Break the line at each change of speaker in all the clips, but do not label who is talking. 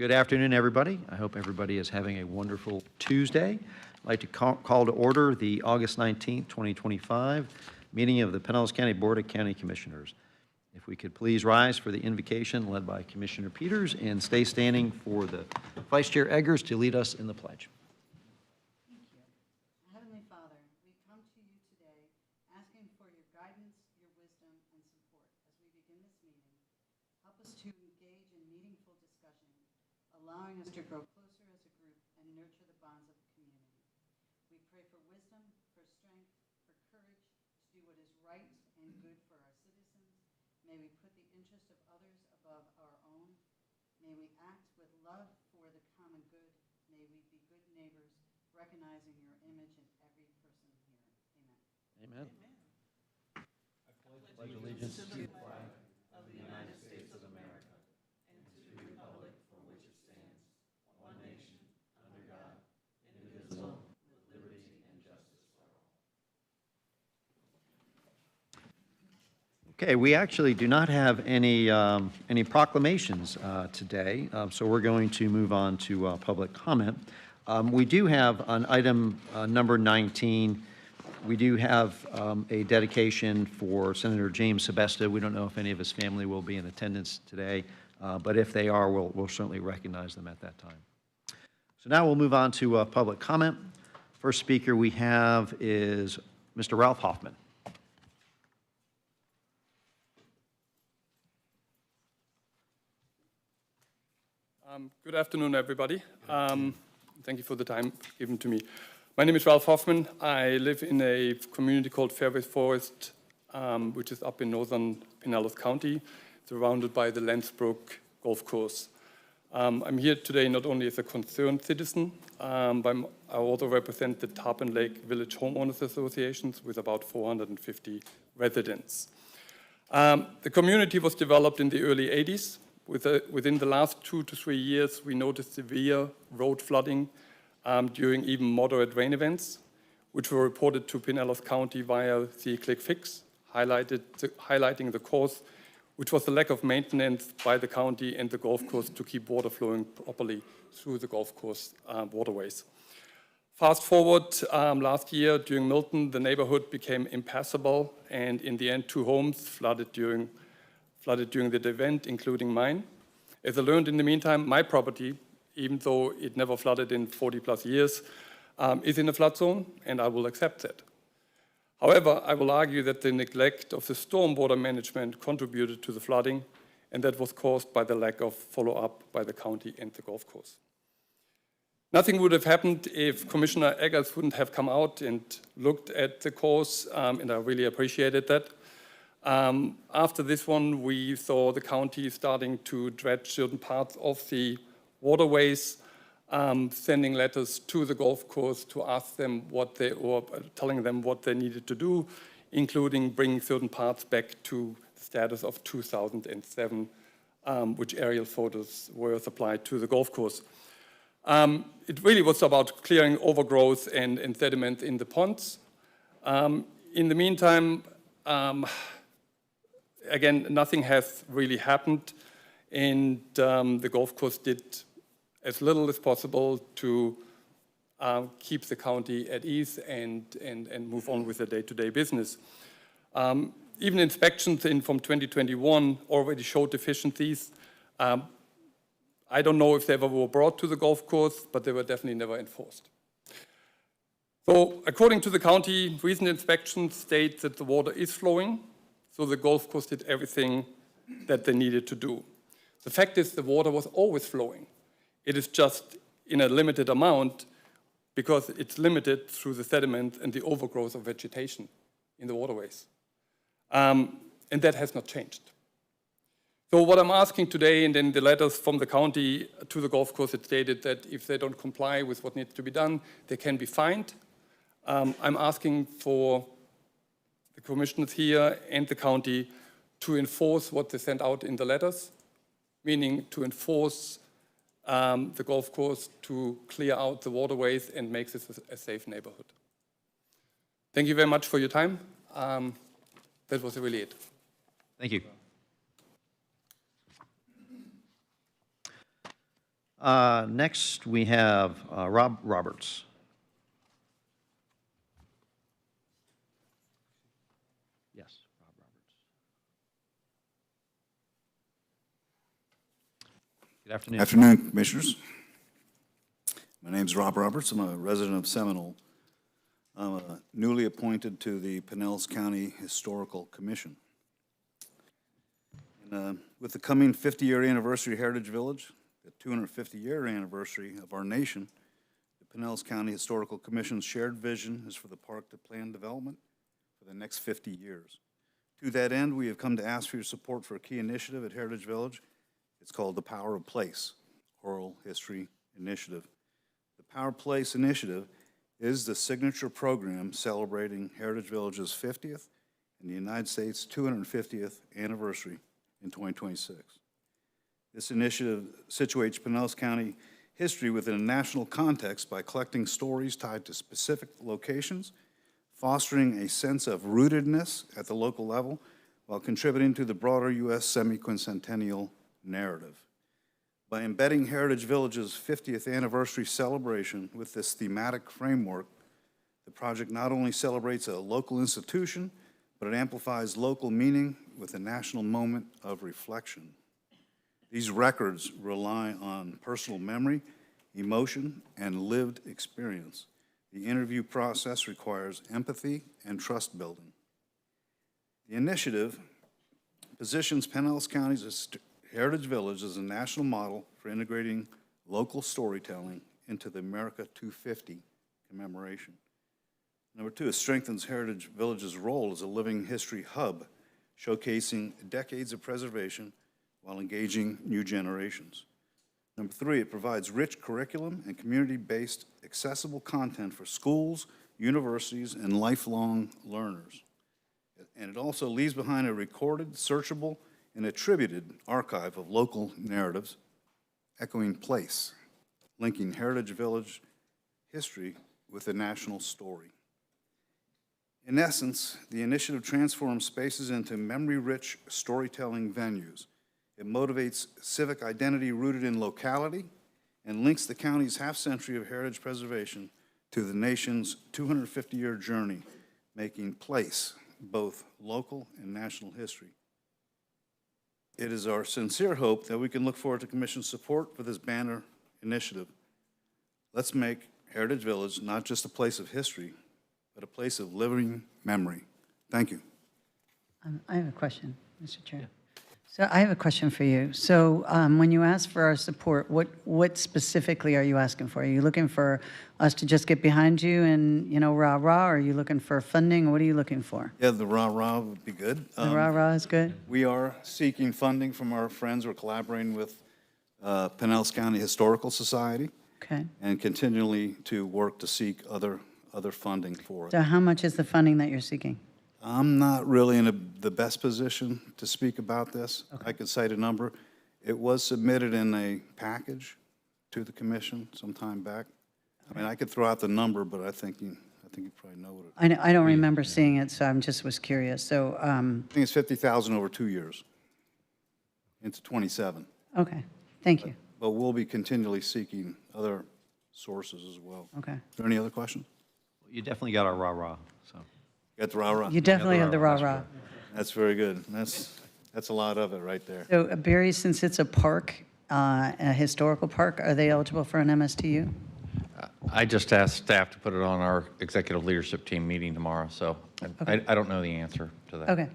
Good afternoon, everybody. I hope everybody is having a wonderful Tuesday. I'd like to call to order the August 19th, 2025 meeting of the Pinellas County Board of County Commissioners. If we could please rise for the invocation led by Commissioner Peters and stay standing for the Vice Chair Eggers to lead us in the pledge.
Thank you. Heavenly Father, we come to you today asking for your guidance, your wisdom, and support as we begin this meeting. Help us to engage in meaningful discussion, allowing us to grow closer as a group and nurture the bonds of the community. We pray for wisdom, for strength, for courage to do what is right and good for our citizens. May we put the interest of others above our own. May we act with love for the common good. May we be good neighbors, recognizing your image in every person here. Amen.
Amen. I pledge allegiance to the flag of the United States of America and to the republic for which it stands, one nation, under God, indivisible, with liberty and justice for all. Okay, we actually do not have any proclamations today, so we're going to move on to public comment. We do have on item number 19, we do have a dedication for Senator James Sebesta. We don't know if any of his family will be in attendance today, but if they are, we'll certainly recognize them at that time. So now we'll move on to public comment. First speaker we have is Mr. Ralph Hoffman.
Good afternoon, everybody. Thank you for the time given to me. My name is Ralph Hoffman. I live in a community called Fairway Forest, which is up in northern Pinellas County, surrounded by the Landsbrook Golf Course. I'm here today not only as a concerned citizen, but I also represent the Tarpon Lake Village Homeowners Associations with about 450 residents. The community was developed in the early 80s. Within the last 2 to 3 years, we noticed severe road flooding during even moderate rain events, which were reported to Pinellas County via the Click Fix, highlighting the cause, which was the lack of maintenance by the county and the golf course to keep water flowing properly through the golf course waterways. Fast forward last year during Milton, the neighborhood became impassable, and in the end, 2 homes flooded during the event, including mine. As I learned in the meantime, my property, even though it never flooded in 40 plus years, is in a flood zone, and I will accept that. However, I will argue that the neglect of the stormwater management contributed to the flooding, and that was caused by the lack of follow-up by the county and the golf course. Nothing would have happened if Commissioner Eggers wouldn't have come out and looked at the course, and I really appreciated that. After this one, we saw the county starting to dredge certain parts of the waterways, sending letters to the golf course to ask them telling them what they needed to do, including bringing certain parts back to the status of 2007, which aerial photos were supplied to the golf course. It really was about clearing overgrowth and sediment in the ponds. In the meantime, again, nothing has really happened, and the golf course did as little as possible to keep the county at ease and move on with the day-to-day business. Even inspections from 2021 already showed deficiencies. I don't know if they ever were brought to the golf course, but they were definitely never enforced. So according to the county, recent inspections state that the water is flowing, so the golf course did everything that they needed to do. The fact is the water was always flowing. It is just in a limited amount because it's limited through the sediment and the overgrowth of vegetation in the waterways. And that has not changed. So what I'm asking today, and then the letters from the county to the golf course, it stated that if they don't comply with what needs to be done, they can be fined. I'm asking for the commissioners here and the county to enforce what they sent out in the letters, meaning to enforce the golf course to clear out the waterways and make this a safe neighborhood. Thank you very much for your time. That was really it.
Thank you. Next, we have Rob Roberts. Yes, Rob Roberts. Good afternoon.
Afternoon, Commissioners. My name's Rob Roberts. I'm a resident of Seminole. I'm newly appointed to the Pinellas County Historical Commission. And, with the coming 50-year anniversary of Heritage Village, the 250-year anniversary of our nation, the Pinellas County Historical Commission's shared vision is for the park to plan development for the next 50 years. To that end, we have come to ask for your support for a key initiative at Heritage Village. It's called the Power of Place, Oral History Initiative. The Power of Place Initiative is the signature program celebrating Heritage Village's 50th and the United States' 250th anniversary in 2026. This initiative situates Pinellas County history within a national context by collecting stories tied to specific locations, fostering a sense of rootedness at the local level, while contributing to the broader U.S. semi-quincentennial narrative. By embedding Heritage Village's 50th anniversary celebration with this thematic framework, the project not only celebrates a local institution, but it amplifies local meaning with a national moment of reflection. These records rely on personal memory, emotion, and lived experience. The interview process requires empathy and trust building. The initiative positions Pinellas County's Heritage Village as a national model for integrating local storytelling into the America 250 commemoration. Number two, it strengthens Heritage Village's role as a living history hub, showcasing decades of preservation while engaging new generations. Number three, it provides rich curriculum and community-based accessible content for schools, universities, and lifelong learners. And it also leaves behind a recorded, searchable, and attributed archive of local narratives, echoing place, linking Heritage Village history with a national story. In essence, the initiative transforms spaces into memory-rich storytelling venues. It motivates civic identity rooted in locality and links the county's half-century of heritage preservation to the nation's 250-year journey, making place both local and national history. It is our sincere hope that we can look forward to Commission's support for this banner initiative. Let's make Heritage Village not just a place of history, but a place of living memory. Thank you.
I have a question, Mr. Chair. So I have a question for you. So when you ask for our support, what specifically are you asking for? Are you looking for us to just get behind you and, rah-rah? Or are you looking for funding? What are you looking for?
Yeah, the rah-rah would be good.
The rah-rah is good?
We are seeking funding from our friends. We're collaborating with Pinellas County Historical Society.
Okay.
And continually to work to seek other funding for it.
So how much is the funding that you're seeking?
I'm not really in the best position to speak about this.
Okay.
I could cite a number. It was submitted in a package to the commission some time back. I mean, I could throw out the number, but I think you probably know what it is.
I don't remember seeing it, so I was curious. So,
I think it's $50,000 over 2 years into 27.
okay, thank you.
But we'll be continually seeking other sources as well.
Okay.
Is there any other questions?
You definitely got our rah-rah, so.
Got the rah-rah?
You definitely have the rah-rah.
That's very good. That's a lot of it right there.
So Barry, since it's a park, a historical park, are they eligible for an MSTU?
I just asked staff to put it on our executive leadership team meeting tomorrow, so I don't know the answer to that.
Okay.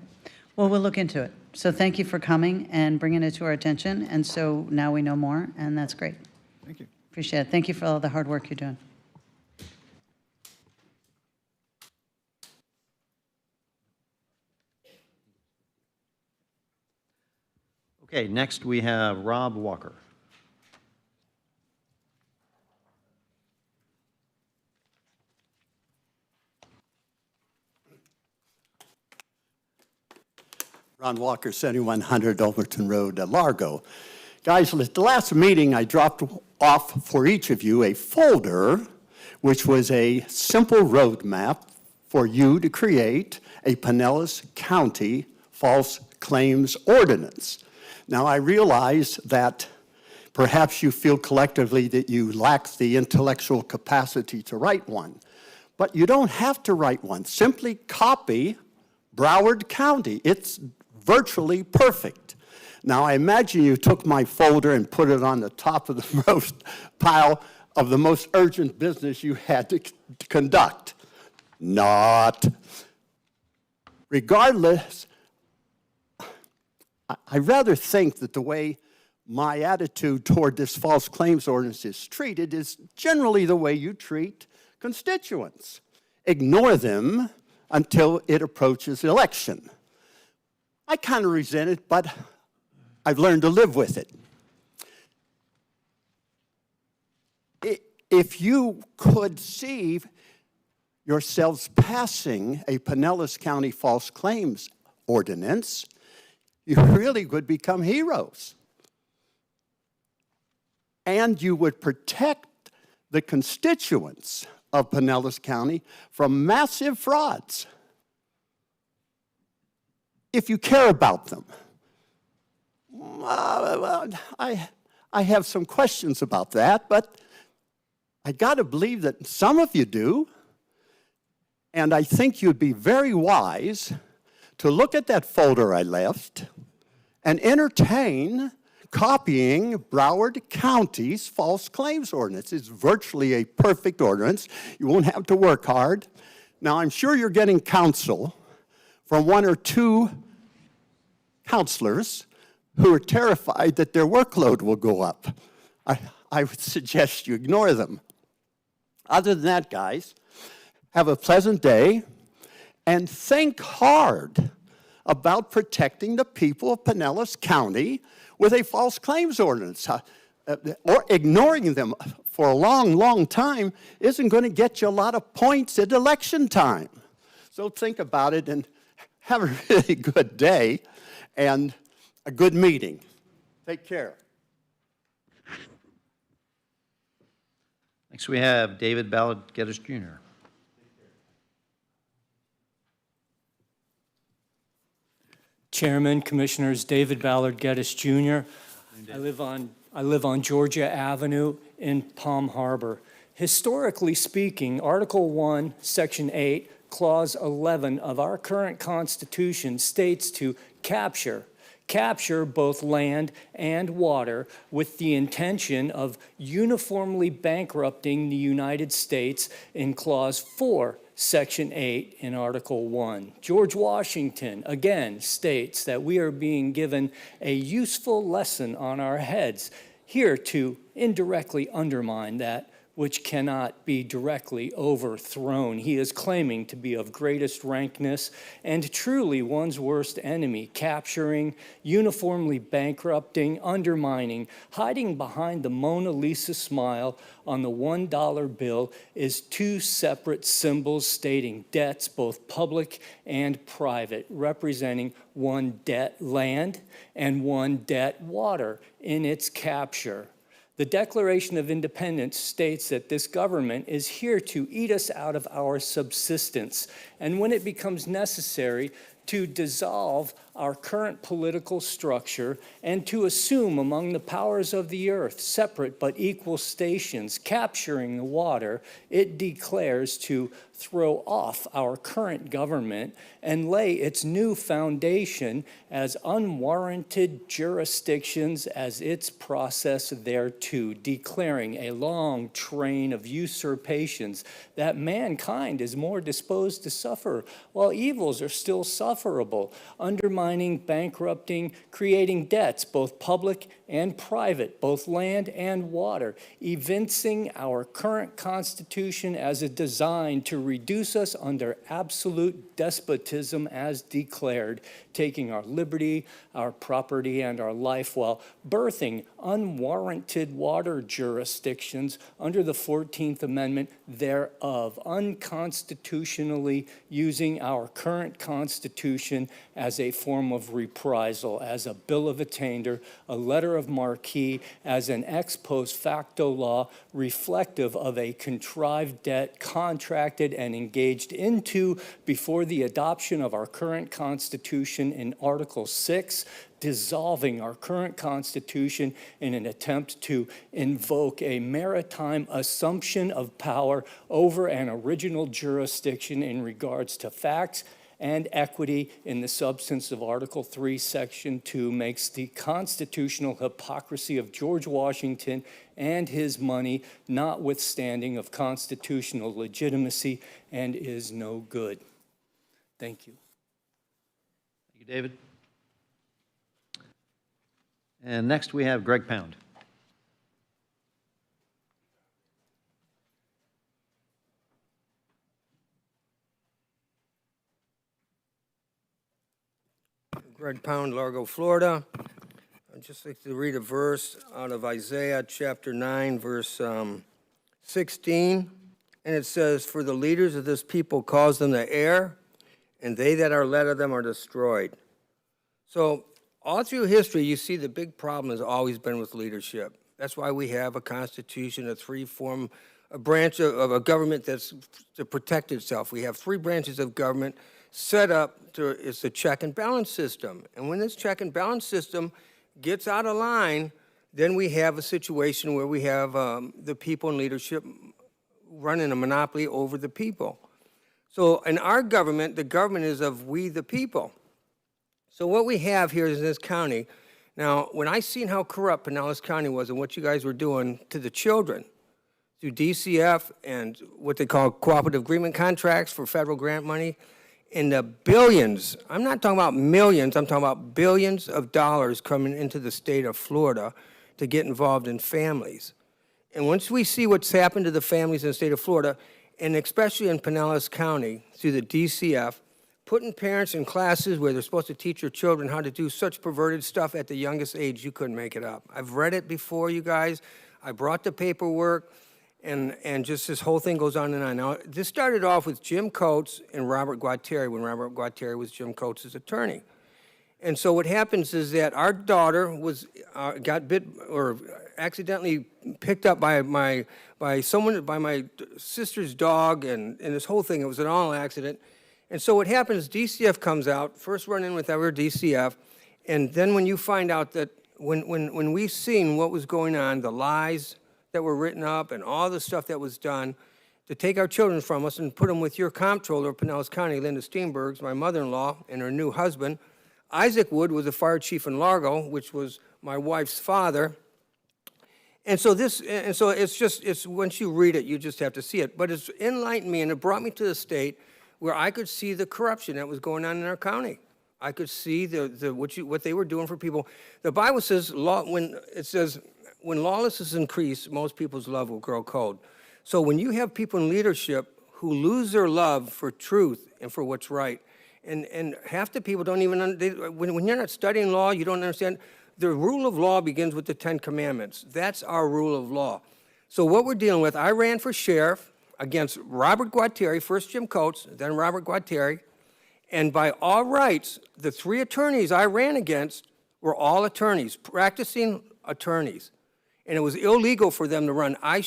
Well, we'll look into it. So thank you for coming and bringing it to our attention. And so now we know more, and that's great.
Thank you.
Appreciate it. Thank you for all the hard work you're doing.
Okay, next we have Rob Walker.
Ron Walker, 7100 Overton Road, Largo. Guys, at the last meeting, I dropped off for each of you a folder, which was a simple roadmap for you to create a Pinellas County false claims ordinance. Now, I realize that Perhaps you feel collectively that you lack the intellectual capacity to write one. But you don't have to write one. Simply copy Broward County. It's virtually perfect. Now, I imagine you took my folder and put it on the top of the most pile of the most urgent business you had to conduct. Not. Regardless, I rather think that the way my attitude toward this false claims ordinance is treated is generally the way you treat constituents. Ignore them until it approaches election. I kind of resent it, but I've learned to live with it. If you could see yourselves passing a Pinellas County false claims ordinance, you really would become heroes. And you would protect the constituents of Pinellas County from massive frauds, if you care about them. I have some questions about that, but I got to believe that some of you do. And I think you'd be very wise to look at that folder I left and entertain copying Broward County's false claims ordinance. It's virtually a perfect ordinance. You won't have to work hard. Now, I'm sure you're getting counsel from one or two counselors who are terrified that their workload will go up. I would suggest you ignore them. Other than that, guys, have a pleasant day and think hard about protecting the people of Pinellas County with a false claims ordinance. Or ignoring them for a long, long time isn't going to get you a lot of points at election time. So think about it and have a really good day and a good meeting. Take care.
Next, we have David Ballard Geddes Jr.
Chairman, Commissioners, David Ballard Geddes Jr. I live on Georgia Avenue in Palm Harbor. Historically speaking, Article 1, Section 8, Clause 11 of our current Constitution states to capture both land and water with the intention of uniformly bankrupting the United States in Clause 4, Section 8 in Article 1. George Washington, again, states that we are being given a useful lesson on our heads here to indirectly undermine that which cannot be directly overthrown. He is claiming to be of greatest rankness and truly one's worst enemy, capturing, uniformly bankrupting, undermining, hiding behind the Mona Lisa smile on the $1 bill is two separate symbols stating debts, both public and private, representing one debt land and one debt water in its capture. The Declaration of Independence states that this government is here to eat us out of our subsistence, and when it becomes necessary to dissolve our current political structure and to assume among the powers of the earth separate but equal stations, capturing the water, it declares to throw off our current government and lay its new foundation as unwarranted jurisdictions as its process thereto, declaring a long train of usurpations that mankind is more disposed to suffer, while evils are still sufferable, undermining, bankrupting, creating debts, both public and private, both land and water, evincing our current Constitution as a design to reduce us under absolute despotism as declared, taking our liberty, our property, and our life while birthing unwarranted water jurisdictions under the 14th Amendment thereof, unconstitutionally using our current Constitution Constitution as a form of reprisal, as a bill of attainder, a letter of marque, as an ex post facto law reflective of a contrived debt contracted and engaged into before the adoption of our current Constitution in Article 6, dissolving our current Constitution in an attempt to invoke a maritime assumption of power over an original jurisdiction in regards to facts and equity in the substance of Article 3, Section 2, makes the constitutional hypocrisy of George Washington and his money notwithstanding of constitutional legitimacy and is no good. Thank you.
Thank you, David. And next, we have Greg Pound.
Greg Pound, Largo, Florida. I'd just like to read a verse out of Isaiah chapter 9, verse 16. And it says, "For the leaders of this people cause them to err, and they that are led of them are destroyed." So all through history, you see the big problem has always been with leadership. That's why we have a constitution, a branch of a government that's to protect itself. We have three branches of government set up to, it's a check and balance system. And when this check and balance system gets out of line, then we have a situation where we have the people in leadership running a monopoly over the people. So in our government, the government is of we the people. So what we have here is in this county. Now, when I seen how corrupt Pinellas County was and what you guys were doing to the children through DCF and what they call cooperative agreement contracts for federal grant money, in the billions, I'm not talking about millions, I'm talking about billions of dollars coming into the state of Florida to get involved in families. And once we see what's happened to the families in the state of Florida, and especially in Pinellas County through the DCF, putting parents in classes where they're supposed to teach your children how to do such perverted stuff at the youngest age, you couldn't make it up. I've read it before, you guys. I brought the paperwork, and just this whole thing goes on and on. Now, this started off with Jim Coates and Robert Guattari, when Robert Guattari was Jim Coates' attorney. And so what happens is that our daughter got bit or accidentally picked up by my sister's dog, and this whole thing, it was an all accident. And so what happens, DCF comes out, first run in with our DCF, and then when you find out that when we seen what was going on, the lies that were written up and all the stuff that was done to take our children from us and put them with your comptroller of Pinellas County, Linda Steenbergs, my mother-in-law, and her new husband. Isaac Wood was a fire chief in Largo, which was my wife's father. And so it's once you read it, you just have to see it. But it's enlightened me, and it brought me to the state where I could see the corruption that was going on in our county. I could see what they were doing for people. The Bible says, when lawlessness increases, most people's love will grow cold. So when you have people in leadership who lose their love for truth and for what's right, and half the people don't even, when you're not studying law, you don't understand. The rule of law begins with the 10 Commandments. That's our rule of law. So what we're dealing with, I ran for sheriff against Robert Guattari, first Jim Coates, then Robert Guattari, and by all rights, the three attorneys I ran against were all attorneys, practicing attorneys. And it was illegal for them to run. I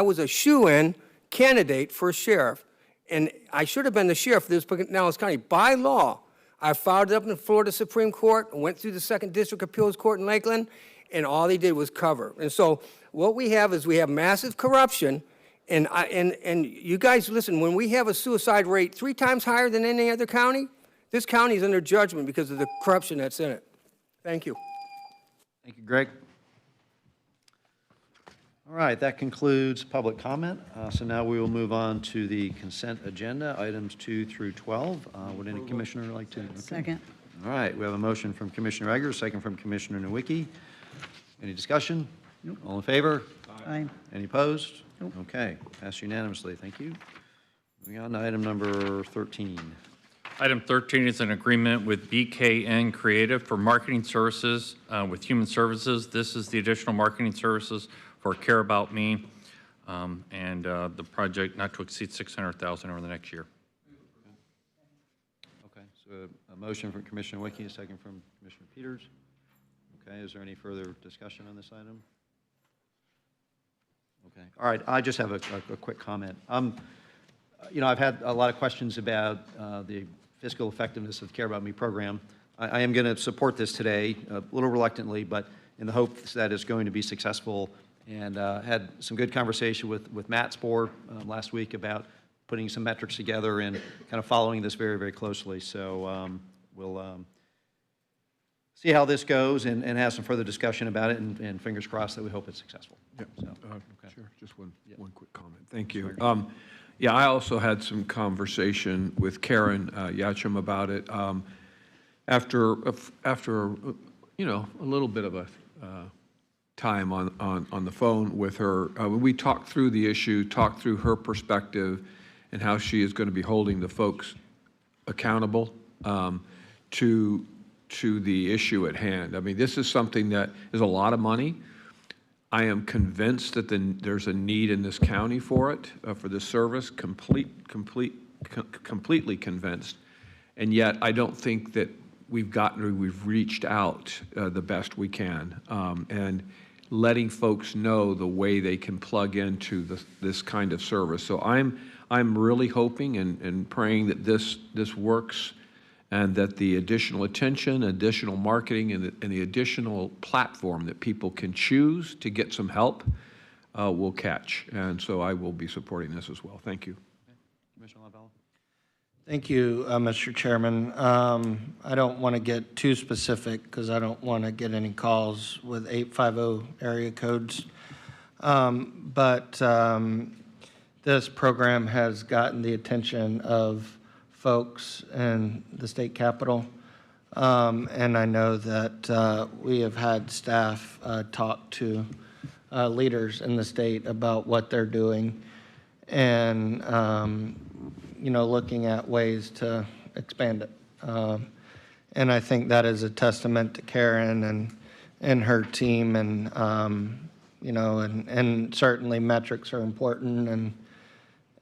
was a shoo-in candidate for sheriff, and I should have been the sheriff of this Pinellas County. By law, I filed it up in the Florida Supreme Court, went through the 2nd District Appeals Court in Lakeland, and all they did was cover. And so what we have is we have massive corruption, and you guys, listen, when we have a suicide rate 3 times higher than any other county, this county is under judgment because of the corruption that's in it. Thank you.
Thank you, Greg. All right, that concludes public comment. So now we will move on to the consent agenda, items 2 through 12. Would any commissioner like to? Okay.
Second.
All right, we have a motion from Commissioner Egger, second from Commissioner Nowicki. Any discussion? Nope. All in favor?
Aye.
Any opposed?
Nope.
Okay, passed unanimously. Thank you. Moving on to item number 13.
Item 13 is an agreement with BKN Creative for marketing services with Human Services. This is the additional marketing services for Care About Me, and the project not to exceed $600,000 over the next year.
Okay, So a motion from Commissioner Wiki, a second from Commissioner Peters. Okay, is there any further discussion on this item? Okay, all right, I just have a quick comment. You know, I've had a lot of questions about the fiscal effectiveness of the Care About Me program. I am going to support this today, a little reluctantly, but in the hopes that it's going to be successful, and had some good conversation with Matt's board last week about putting some metrics together and kind of following this very, very closely. So we'll see how this goes and have some further discussion about it, and fingers crossed that we hope it's successful.
Yep.
So,
Sure, just one quick comment. Thank you. Yeah, I also had some conversation with Karen Yachum about it. After you know, a little bit of a time on the phone with her, we talked through the issue, talked through her perspective, and how she is going to be holding the folks accountable to the issue at hand. I mean, this is something that is a lot of money. I am convinced that there's a need in this county for it, for this service, completely convinced. And yet, I don't think that we've reached out the best we can, and letting folks know the way they can plug into this kind of service. So I'm really hoping and praying that this works, and that the additional attention, additional marketing, and the additional platform that people can choose to get some help will catch. And so I will be supporting this as well. Thank you.
okay. Commissioner LaBella?
Thank you, Mr. Chairman. I don't want to get too specific because I don't want to get any calls with 850 area codes. But this program has gotten the attention of folks in the state capitol. And I know that we have had staff talk to leaders in the state about what they're doing, and you know, looking at ways to expand it. And I think that is a testament to Karen and her team, and you know, and certainly metrics are important,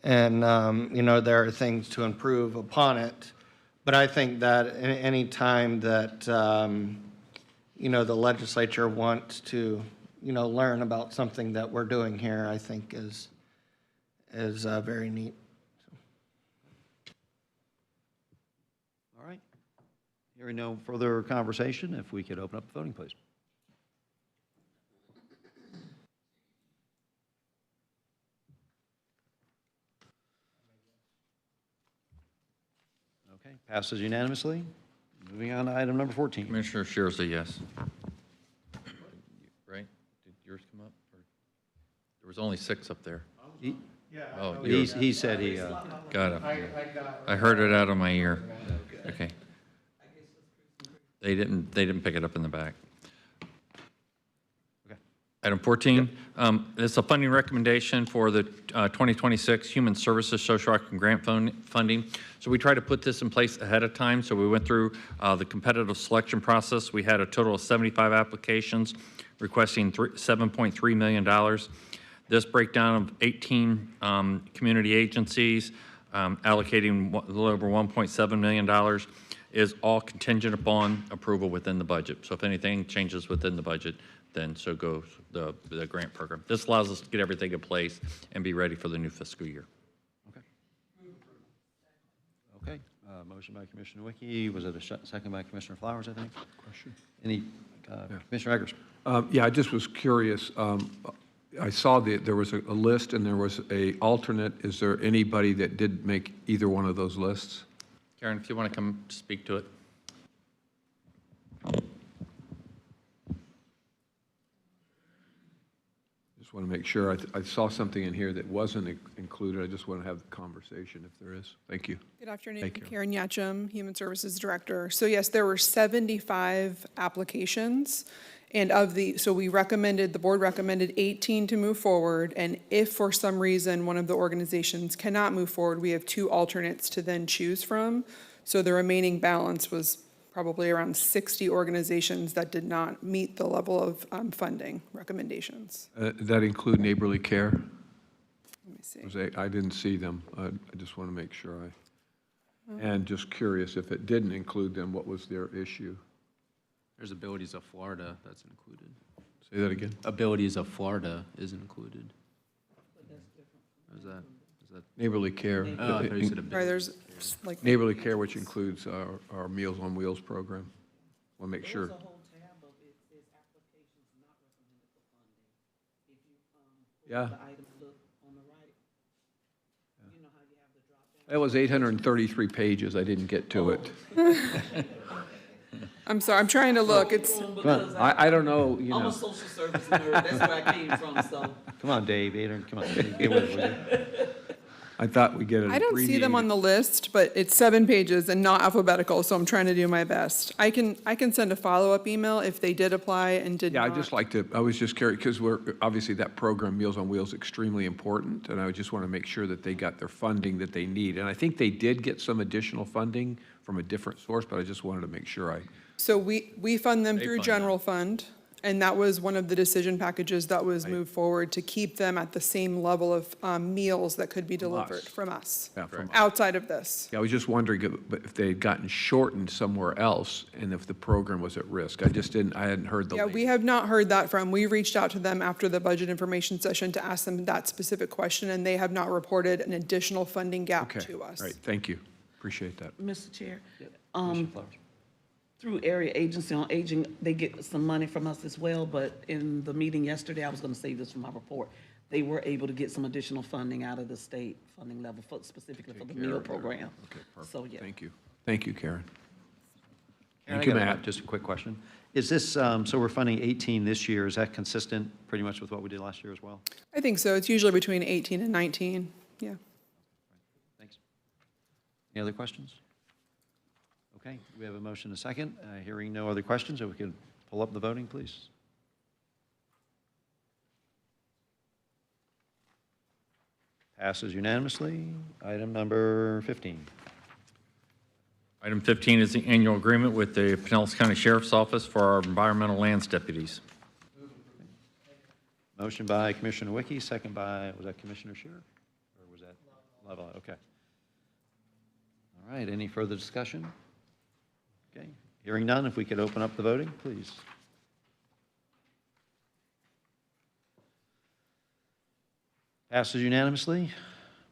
and you know, there are things to improve upon it. But I think that any time that you know, the legislature wants to, you know, learn about something that we're doing here, I think is very neat.
All right. Hearing no further conversation, if we could open up the voting, please. Okay, passes unanimously. Moving on to item number 14.
Commissioner Shears, a yes. Right? Did yours come up? Or there was only 6 up there.
He,
Oh,
he said he,
got it. I heard it out of my ear. Okay. They didn't pick it up in the back.
okay.
Item 14, it's a funding recommendation for the 2026 Human Services Social Action Grant funding. So we tried to put this in place ahead of time. So we went through the competitive selection process. We had a total of 75 applications requesting $7.3 million. This breakdown of 18 community agencies allocating a little over $1.7 million is all contingent upon approval within the budget. So if anything changes within the budget, then so goes the grant program. This allows us to get everything in place and be ready for the new fiscal year.
Okay. Okay. Motion by Commissioner Wiki. Was it a second by Commissioner Flowers, I think?
Question?
Any, Commissioner Eggers?
Yeah, I just was curious. I saw there was a list and there was a alternate. Is there anybody that did make either one of those lists?
Karen, if you want to come speak to it.
Just want to make sure. I saw something in here that wasn't included. I just want to have the conversation if there is. Thank you.
Good afternoon,
Thank you.
Karen Yachum, Human Services Director. So yes, there were 75 applications, and so the board recommended 18 to move forward, and if for some reason one of the organizations cannot move forward, we have 2 alternates to then choose from. So the remaining balance was probably around 60 organizations that did not meet the level of funding recommendations.
That include neighborly care?
Let me see.
I didn't see them. I just want to make sure And just curious, if it didn't include them, what was their issue?
There's abilities of Florida that's included.
Say that again?
Abilities of Florida isn't included. Is that?
Neighborly care.
Oh, I thought you said
Right,
abilities.
there's like,
Neighborly care, which includes our Meals on Wheels program. We'll make sure. Yeah. That was 833 pages. I didn't get to it.
I'm sorry, I'm trying to look, it's,
I don't know, you
I'm a
know.
social service nerd, that's where I came from, so.
Come on, Dave, Adrian, come on, get with it, will you?
I thought we'd get it
I don't see them on
abbreviated.
the list, but it's 7 pages and not alphabetical, so I'm trying to do my best. I can send a follow-up email if they did apply and did
Yeah,
not.
I'd just like to, I was just curious, because obviously that program, Meals on Wheels, extremely important, and I just want to make sure that they got their funding that they need. And I think they did get some additional funding from a different source, but I just wanted to make sure
So we fund them through
fund
general fund, and that was one of the decision packages that was moved forward to keep them at the same level of meals that could be delivered
us.
from us,
Yeah, from us.
outside of this.
I was just wondering if they had gotten shortened somewhere else and if the program was at risk. I hadn't heard the.
Yeah, we have not heard that from, we reached out to them after the budget information session to ask them that specific question, and they have not reported an additional funding gap
Okay,
to us.
all right, thank you. Appreciate that.
Mr. Chair,
Commissioner Flowers.
through Area Agency on Aging, they get some money from us as well, but in the meeting yesterday, I was gonna save this for my report, they were able to get some additional funding out of the state funding level, specifically for the meal program.
Okay, perfect.
So, yeah.
Thank you. Thank you, Karen.
Karen,
Thank you,
I got
Matt.
just a quick question. Is this, so we're funding 18 this year, is that consistent pretty much with what we did last year as well?
I think so, it's usually between 18 and 19, yeah.
Thanks. Any other questions? Okay, we have a motion and a second. Hearing no other questions, if we could pull up the voting, please. Passes unanimously. Item number 15.
Item 15 is the annual agreement with the Pinellas County Sheriff's Office for our environmental lands deputies.
Motion by Commissioner Wickie, second by, was that Commissioner Scheer? Or was that Lavalla? Okay. All right, any further discussion? Okay, hearing none, if we could open up the voting, please. Passes unanimously.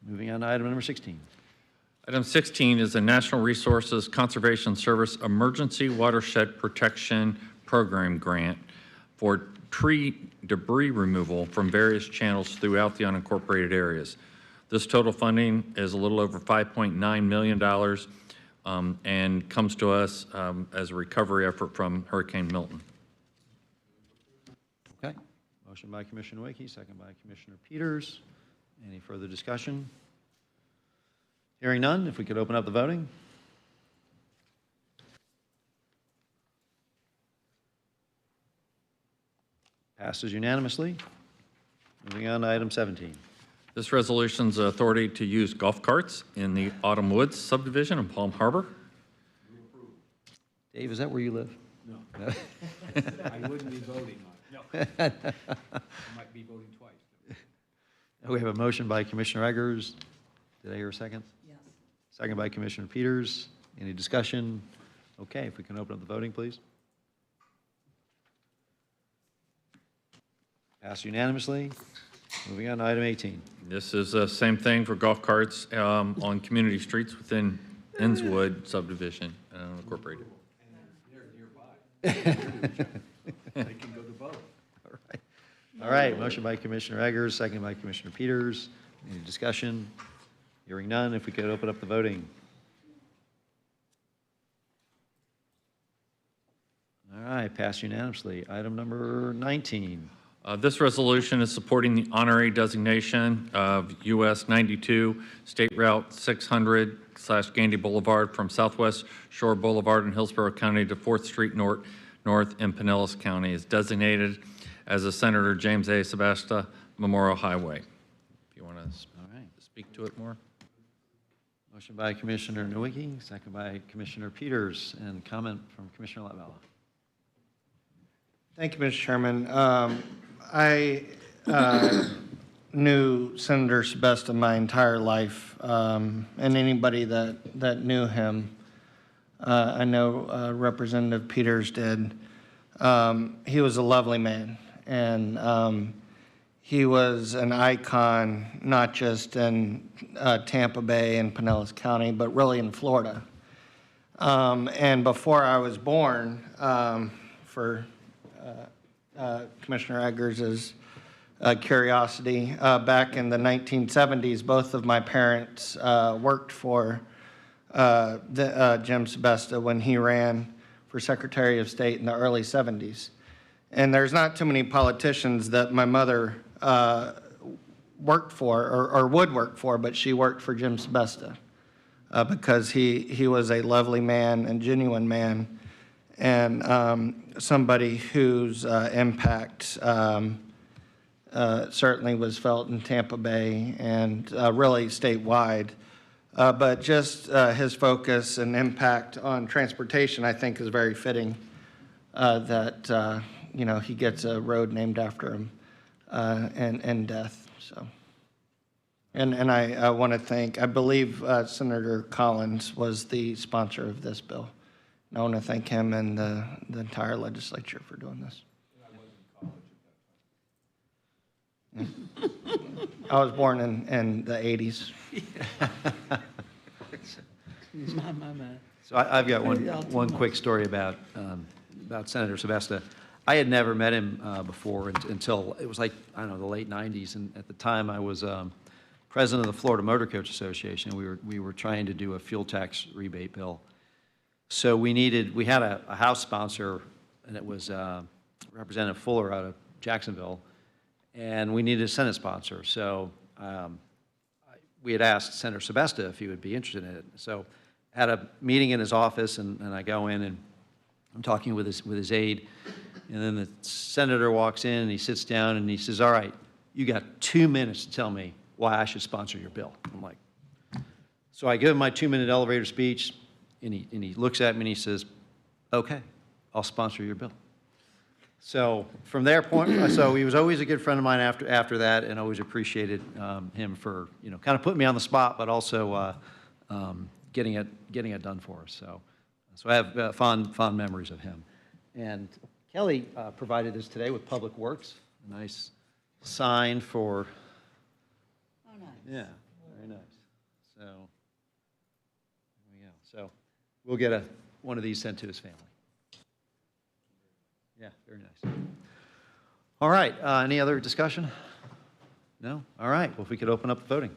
Moving on to item number 16.
Item 16 is the National Resources Conservation Service Emergency Watershed Protection Program Grant for tree debris removal from various channels throughout the unincorporated areas. This total funding is a little over $5.9 million and comes to us as a recovery effort from Hurricane Milton.
Okay, motion by Commissioner Wickie, second by Commissioner Peters. Any further discussion? Hearing none, if we could open up the voting. Passes unanimously. Moving on to item 17.
This resolution's authority to use golf carts in the Autumn Woods subdivision in Palm Harbor.
Dave, is that where you live?
No. I wouldn't be voting on it. No. I might be voting twice.
We have a motion by Commissioner Eggers. Did I hear a second?
Yes.
Second by Commissioner Peters. Any discussion? Okay, if we can open up the voting, please. Passed unanimously. Moving on to item 18.
This is the same thing for golf carts on community streets within Innswood subdivision, Incorporated.
They can go to both.
All right, motion by Commissioner Eggers, second by Commissioner Peters. Any discussion? Hearing none, if we could open up the voting. All right, passed unanimously. Item number 19.
This resolution is supporting the honorary designation of US 92 State Route 600/Gandy Boulevard from Southwest Shore Boulevard in Hillsborough County to 4th Street North in Pinellas County is designated as a Senator James A. Sebasta Memorial Highway. If you want to speak to it more.
Motion by Commissioner Nowicki, second by Commissioner Peters, and comment from Commissioner Latvala.
Thank you, Mr. Chairman. I knew Senator Sebesta my entire life, and anybody that knew him, I know Representative Peters did. He was a lovely man, and he was an icon, not just in Tampa Bay and Pinellas County, but really in Florida. And before I was born, for Commissioner Eggers' curiosity, back in the 1970s, both of my parents worked for Jim Sebesta when he ran for Secretary of State in the early 70s. And there's not too many politicians that my mother worked for or would work for, but she worked for Jim Sebesta because he was a lovely man and genuine man, and somebody whose impact certainly was felt in Tampa Bay and really statewide. But just his focus and impact on transportation, I think, is very fitting that he gets a road named after him and death. So, and I want to thank. I believe Senator Collins was the sponsor of this bill. And I want to thank him and the entire legislature for doing this. I was born in the 80s.
So I've got one quick story about Senator Sebesta. I had never met him before until it was like, I don't know, the late 90s. And at the time, I was president of the Florida Motor Coach Association. We were trying to do a fuel tax rebate bill. So we had a House sponsor, and it was Representative Fuller out of Jacksonville, and we needed a Senate sponsor. So we had asked Senator Sebesta if he would be interested in it. So had a meeting in his office, and I go in, and I'm talking with his aide, and then the senator walks in, and he sits down, and he says, all right, you got 2 minutes to tell me why I should sponsor your bill. I'm like, so I give him my 2-minute elevator speech, and he looks at me, and he says, okay, I'll sponsor your bill. So from their point, so he was always a good friend of mine after that, and always appreciated him for, kind of putting me on the spot, but also getting it done for us. So I have fond memories of him. And Kelly provided us today with Public Works, a nice sign for.
Oh, nice.
Yeah, very nice. So there we go. So we'll get one of these sent to his family. Yeah, very nice. All right, any other discussion? No? All right, well, if we could open up the voting.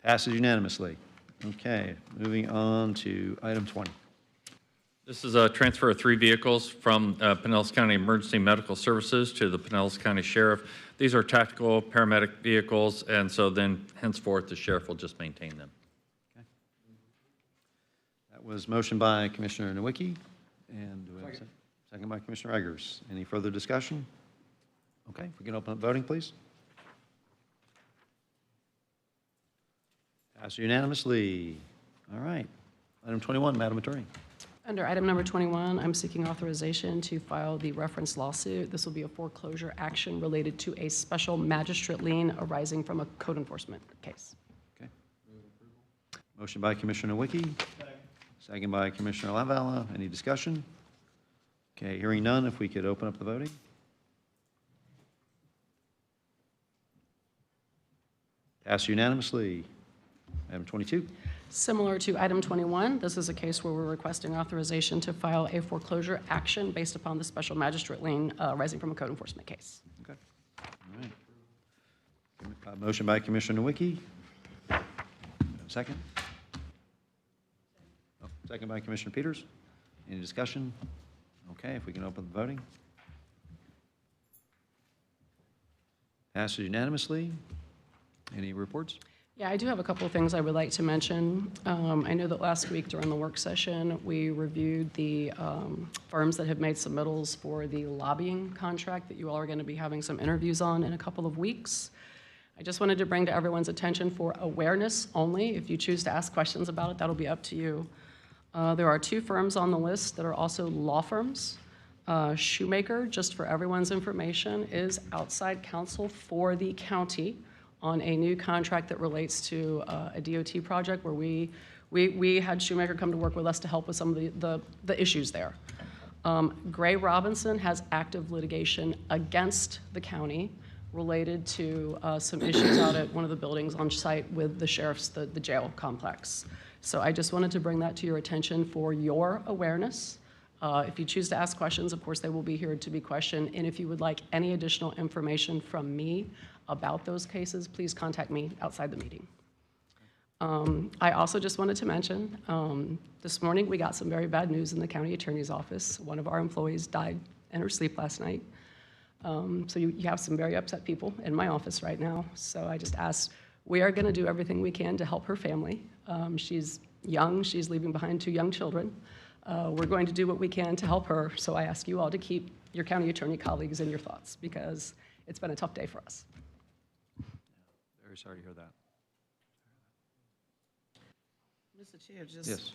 Passes unanimously. Okay, moving on to item 20.
This is a transfer of 3 vehicles from Pinellas County Emergency Medical Services to the Pinellas County Sheriff. These are tactical paramedic vehicles, and so then henceforth the sheriff will just maintain them.
Okay. That was motion by Commissioner Nowicki, and do we have a second by Commissioner Eggers. Any further discussion? Okay, if we can open up voting, please. Passed unanimously. All right. Item 21, Madam Attorney.
Under item number 21, I'm seeking authorization to file the reference lawsuit. This will be a foreclosure action related to a special magistrate lien arising from a code enforcement case.
Okay. Motion by Commissioner Nowicki. Second by Commissioner Lavala. Any discussion? Okay, hearing none, if we could open up the voting. Passed unanimously. Item 22.
Similar to item 21, this is a case where we're requesting authorization to file a foreclosure action based upon the special magistrate lien arising from a code enforcement case.
Okay. All right. Motion by Commissioner Nowicki. Second? Oh, second by Commissioner Peters. Any discussion? Okay, if we can open the voting. Passes unanimously. Any reports?
Yeah, I do have a couple of things I would like to mention. I know that last week during the work session, we reviewed the firms that have made submittals for the lobbying contract that you all are going to be having some interviews on in a couple of weeks. I just wanted to bring to everyone's attention for awareness only. If you choose to ask questions about it, that'll be up to you. There are 2 firms on the list that are also law firms. Shoemaker, just for everyone's information, is outside counsel for the county on a new contract that relates to a DOT project where we had Shoemaker come to work with us to help with some of the issues there. Gray Robinson has active litigation against the county related to some issues out at one of the buildings on site with the sheriff's, the jail complex. So I just wanted to bring that to your attention for your awareness. If you choose to ask questions, of course, they will be here to be questioned. And if you would like any additional information from me about those cases, please contact me outside the meeting. I also just wanted to mention, this morning we got some very bad news in the county attorney's office. One of our employees died in her sleep last night. So you have some very upset people in my office right now. So I just asked, we are going to do everything we can to help her family. She's young. She's leaving behind 2 young children. We're going to do what we can to help her. So I ask you all to keep your county attorney colleagues in your thoughts because it's been a tough day for us.
Very sorry to hear that.
Mr. Chair, just.
Yes.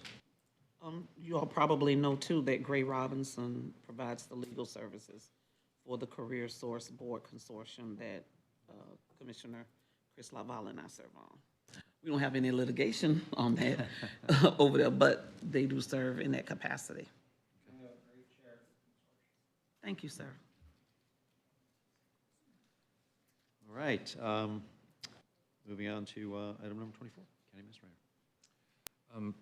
You all probably know too that Gray Robinson provides the legal services for the Career Source Board Consortium that Commissioner Chris LaValle and I serve on. We don't have any litigation on that over there, but they do serve in that capacity. Thank you, sir.
All right. Moving on to item number 24, County Administrator.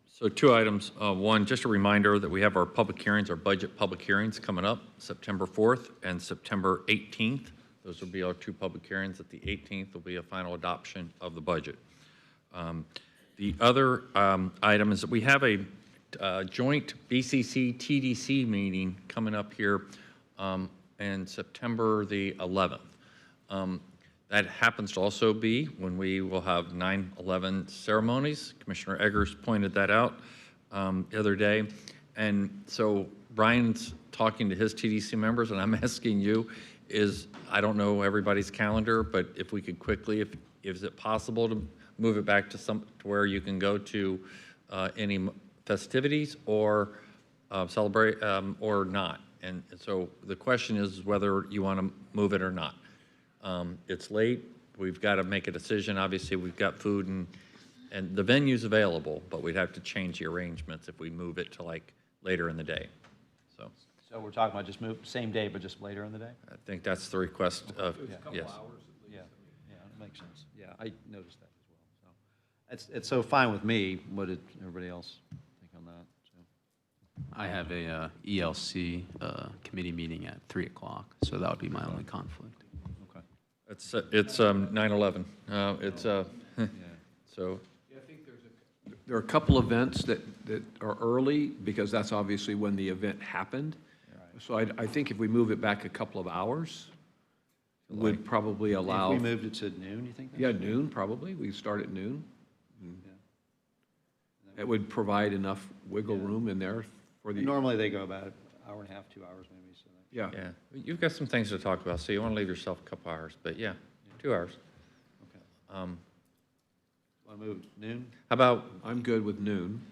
So 2 items. One, just a reminder that we have our public hearings, our budget public hearings coming up September 4th and September 18th. Those will be our 2 public hearings. At the 18th will be a final adoption of the budget. The other item is that we have a joint BCC-TDC meeting coming up here in September the 11th. That happens to also be when we will have 9/11 ceremonies. Commissioner Eggers pointed that out the other day. And so Brian's talking to his TDC members, and I'm asking you, I don't know everybody's calendar, but if we could quickly, is it possible to move it back to where you can go to any festivities or celebrate or not? And so the question is whether you want to move it or not. It's late. We've got to make a decision. Obviously, we've got food and the venue's available, but we'd have to change the arrangements if we move it to like later in the day. So
we're talking about just move same day, but just later in the day?
I think that's the request of, yes.
Yeah, that makes sense. Yeah, I noticed that as well. So it's so fine with me. What did everybody else think on that? So.
I have a ELC committee meeting at 3 o'clock, so that would be my only conflict.
It's 9/11. So.
Yeah, I think there are a couple events that are early because that's obviously when the event happened. So I think if we move it back a couple of hours, would probably allow.
If we moved it to noon, you think?
Yeah, noon probably. We start at noon. It would provide enough wiggle room in there for the.
Normally they go about an hour and a half, 2 hours maybe. So
Yeah.
Yeah, you've got some things to talk about, so you want to leave yourself a couple hours, but yeah, 2 hours.
Okay. Want to move noon?
How about
I'm good with noon.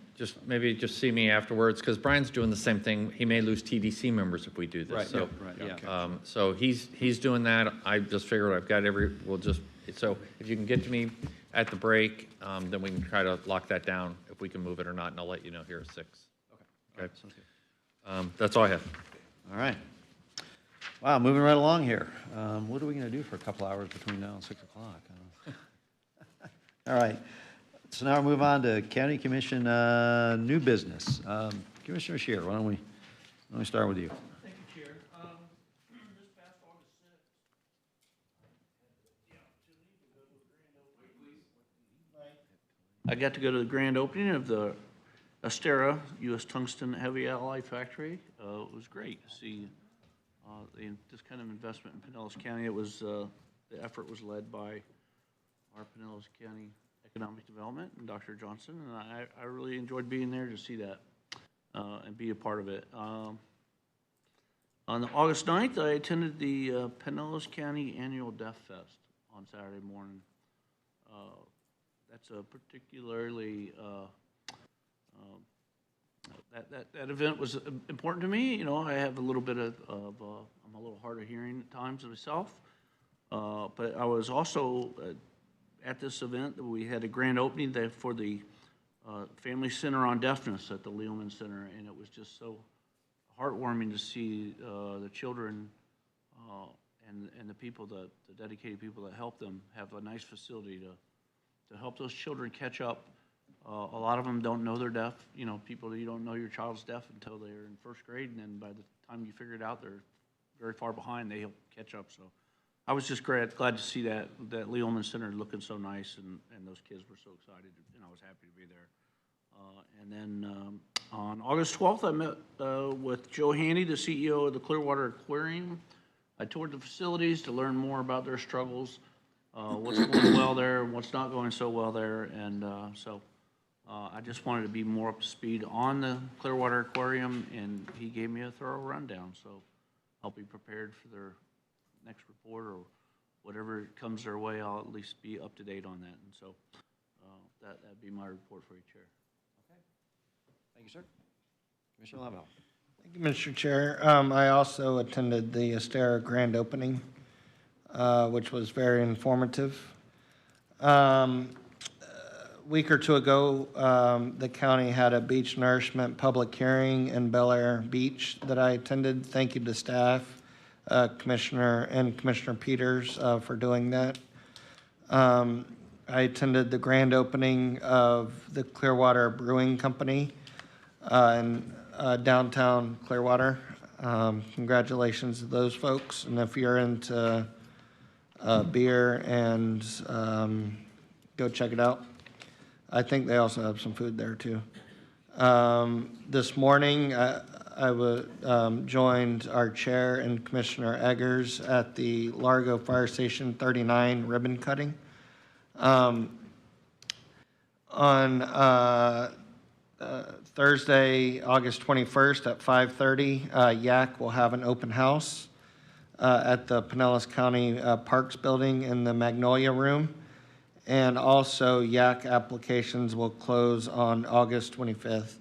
maybe just see me afterwards, because Brian's doing the same thing. He may lose TDC members if we do this.
Right,
So,
yeah.
so he's doing that. I just figured I've got so if you can get to me at the break, then we can try to lock that down if we can move it or not, and I'll let you know here at 6. Okay.
Sounds good.
That's all I have.
All right. Wow, moving right along here. What are we going to do for a couple hours between now and 6 o'clock? All right. So now we'll move on to County Commission new business. Commissioner Scheer, why don't we start with you?
Thank you, Chair. This past August 6th, I got to go to the grand opening of the Astera U.S. Tungsten Heavy Alloy Factory. It was great to see this kind of investment in Pinellas County. It was the effort was led by our Pinellas County Economic Development and Dr. Johnson, and I really enjoyed being there to see that and be a part of it. On August 9th, I attended the Pinellas County Annual Deaf Fest on Saturday morning. That's a particularly that event was important to me. You know, I have a little bit of I'm a little hard of hearing at times myself. But I was also at this event. We had a grand opening there for the Family Center on Deafness at the Leoman Center, and it was just so heartwarming to see the children and the people, the dedicated people that help them have a nice facility to help those children catch up. A lot of them don't know they're deaf. You know, you don't know your child's deaf until they're in first grade, and then by the time you figure it out, they're very far behind. They help catch up. So I was just glad to see that Leoman Center looking so nice, and those kids were so excited, and I was happy to be there. And then on August 12th, I met with Joe Haney, the CEO of the Clearwater Aquarium. I toured the facilities to learn more about their struggles, what's going well there, what's not going so well there, and so I just wanted to be more up to speed on the Clearwater Aquarium, and he gave me a thorough rundown, so I'll be prepared for their next report or whatever comes their way. I'll at least be up to date on that, and so that'd be my report for you, Chair.
Thank you, sir. Commissioner Lavelle.
Thank you, Mr. Chair. I also attended the Astera grand opening, which was very informative. A week or two ago, the county had a beach nourishment public hearing in Bel Air Beach that I attended. Thank you to staff, Commissioner Peters for doing that. I attended the grand opening of the Clearwater Brewing Company in downtown Clearwater. Congratulations to those folks. And if you're into beer, and go check it out. I think they also have some food there too. This morning, I joined our chair and Commissioner Eggers at the Largo Fire Station 39 ribbon cutting. On Thursday, August 21st at 5:30, YAC will have an open house at the Pinellas County Parks Building in the Magnolia Room. And also, YAC applications will close on August 25th.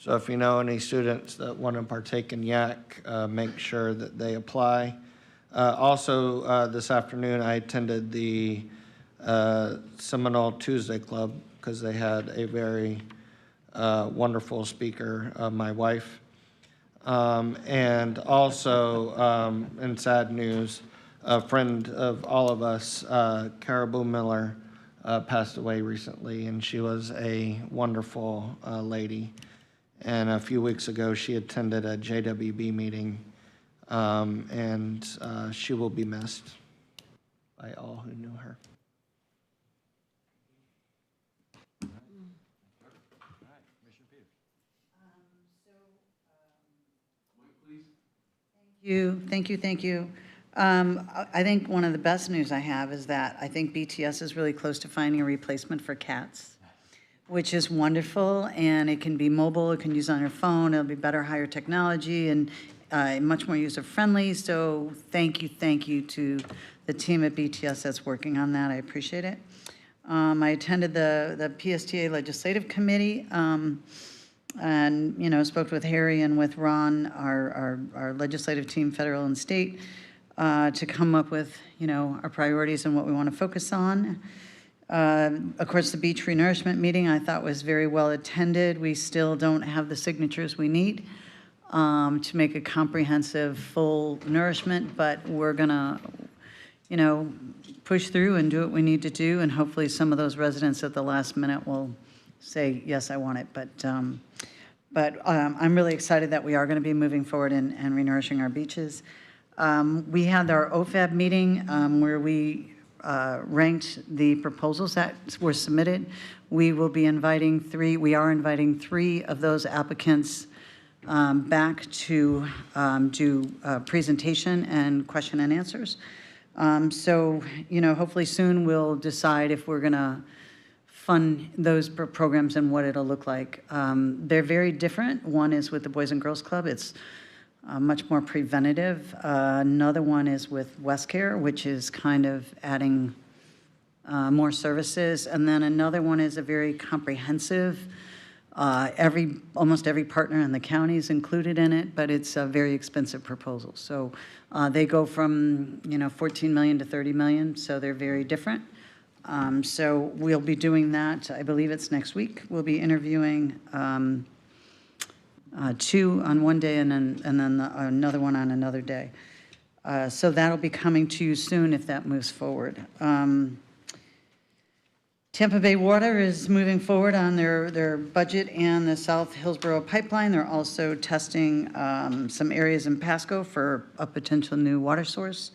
So if you know any students that want to partake in YAC, make sure that they apply. Also, this afternoon, I attended the Seminole Tuesday Club because they had a very wonderful speaker, my wife. And also, in sad news, a friend of all of us, Caribou Miller, passed away recently, and she was a wonderful lady. And a few weeks ago, she attended a JWB meeting, and she will be missed by all who knew her.
Thank you. I think one of the best news I have is that I think BTS is really close to finding a replacement for cats, which is wonderful, and it can be mobile, it can use on your phone, it'll be better, higher technology, and much more user-friendly. So thank you to the team at BTS that's working on that. I appreciate it. I attended the PSTA Legislative Committee, and spoke with Harry and with Ron, our legislative team, federal and state, to come up with our priorities and what we want to focus on. Of course, the beach renourishment meeting I thought was very well attended. We still don't have the signatures we need to make a comprehensive, full nourishment, but we're gonna push through and do what we need to do, and hopefully some of those residents at the last minute will say, yes, I want it. But I'm really excited that we are going to be moving forward and renourishing our beaches. We had our OFAB meeting where we ranked the proposals that were submitted. We are inviting three of those applicants back to do a presentation and question and answers. So, hopefully soon we'll decide if we're going to fund those programs and what it'll look like. They're very different. One is with the Boys and Girls Club. It's much more preventative. Another one is with WestCare, which is kind of adding more services. And then another one is a very comprehensive Almost every partner in the county is included in it, but it's a very expensive proposal. So they go from, 14 million to 30 million, so they're very different. So we'll be doing that, I believe it's next week. We'll be interviewing 2 on one day and then another one on another day. So that'll be coming to you soon if that moves forward. Tampa Bay Water is moving forward on their budget and the South Hillsborough pipeline. They're also testing some areas in Pasco for a potential new water source.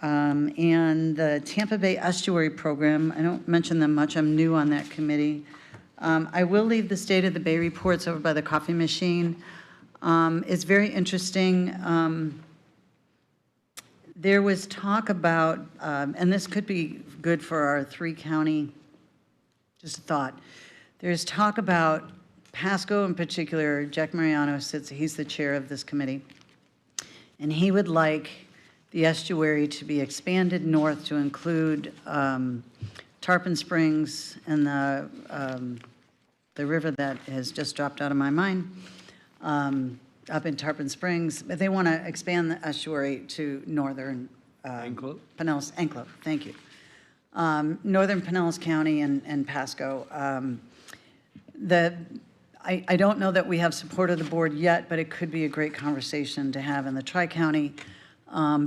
And the Tampa Bay Estuary Program, I don't mention them much, I'm new on that committee. I will leave the State of the Bay reports over by the coffee machine. It's very interesting. There was talk about, and this could be good for our 3-county, just a thought. There's talk about Pasco in particular. Jack Mariano he's the chair of this committee, and he would like the estuary to be expanded north to include Tarpon Springs and the river that has just dropped out of my mind, up in Tarpon Springs. But they want to expand the estuary to northern Pinellas, Anclo, thank you. Northern Pinellas County and Pasco. I don't know that we have support of the board yet, but it could be a great conversation to have in the Tri-County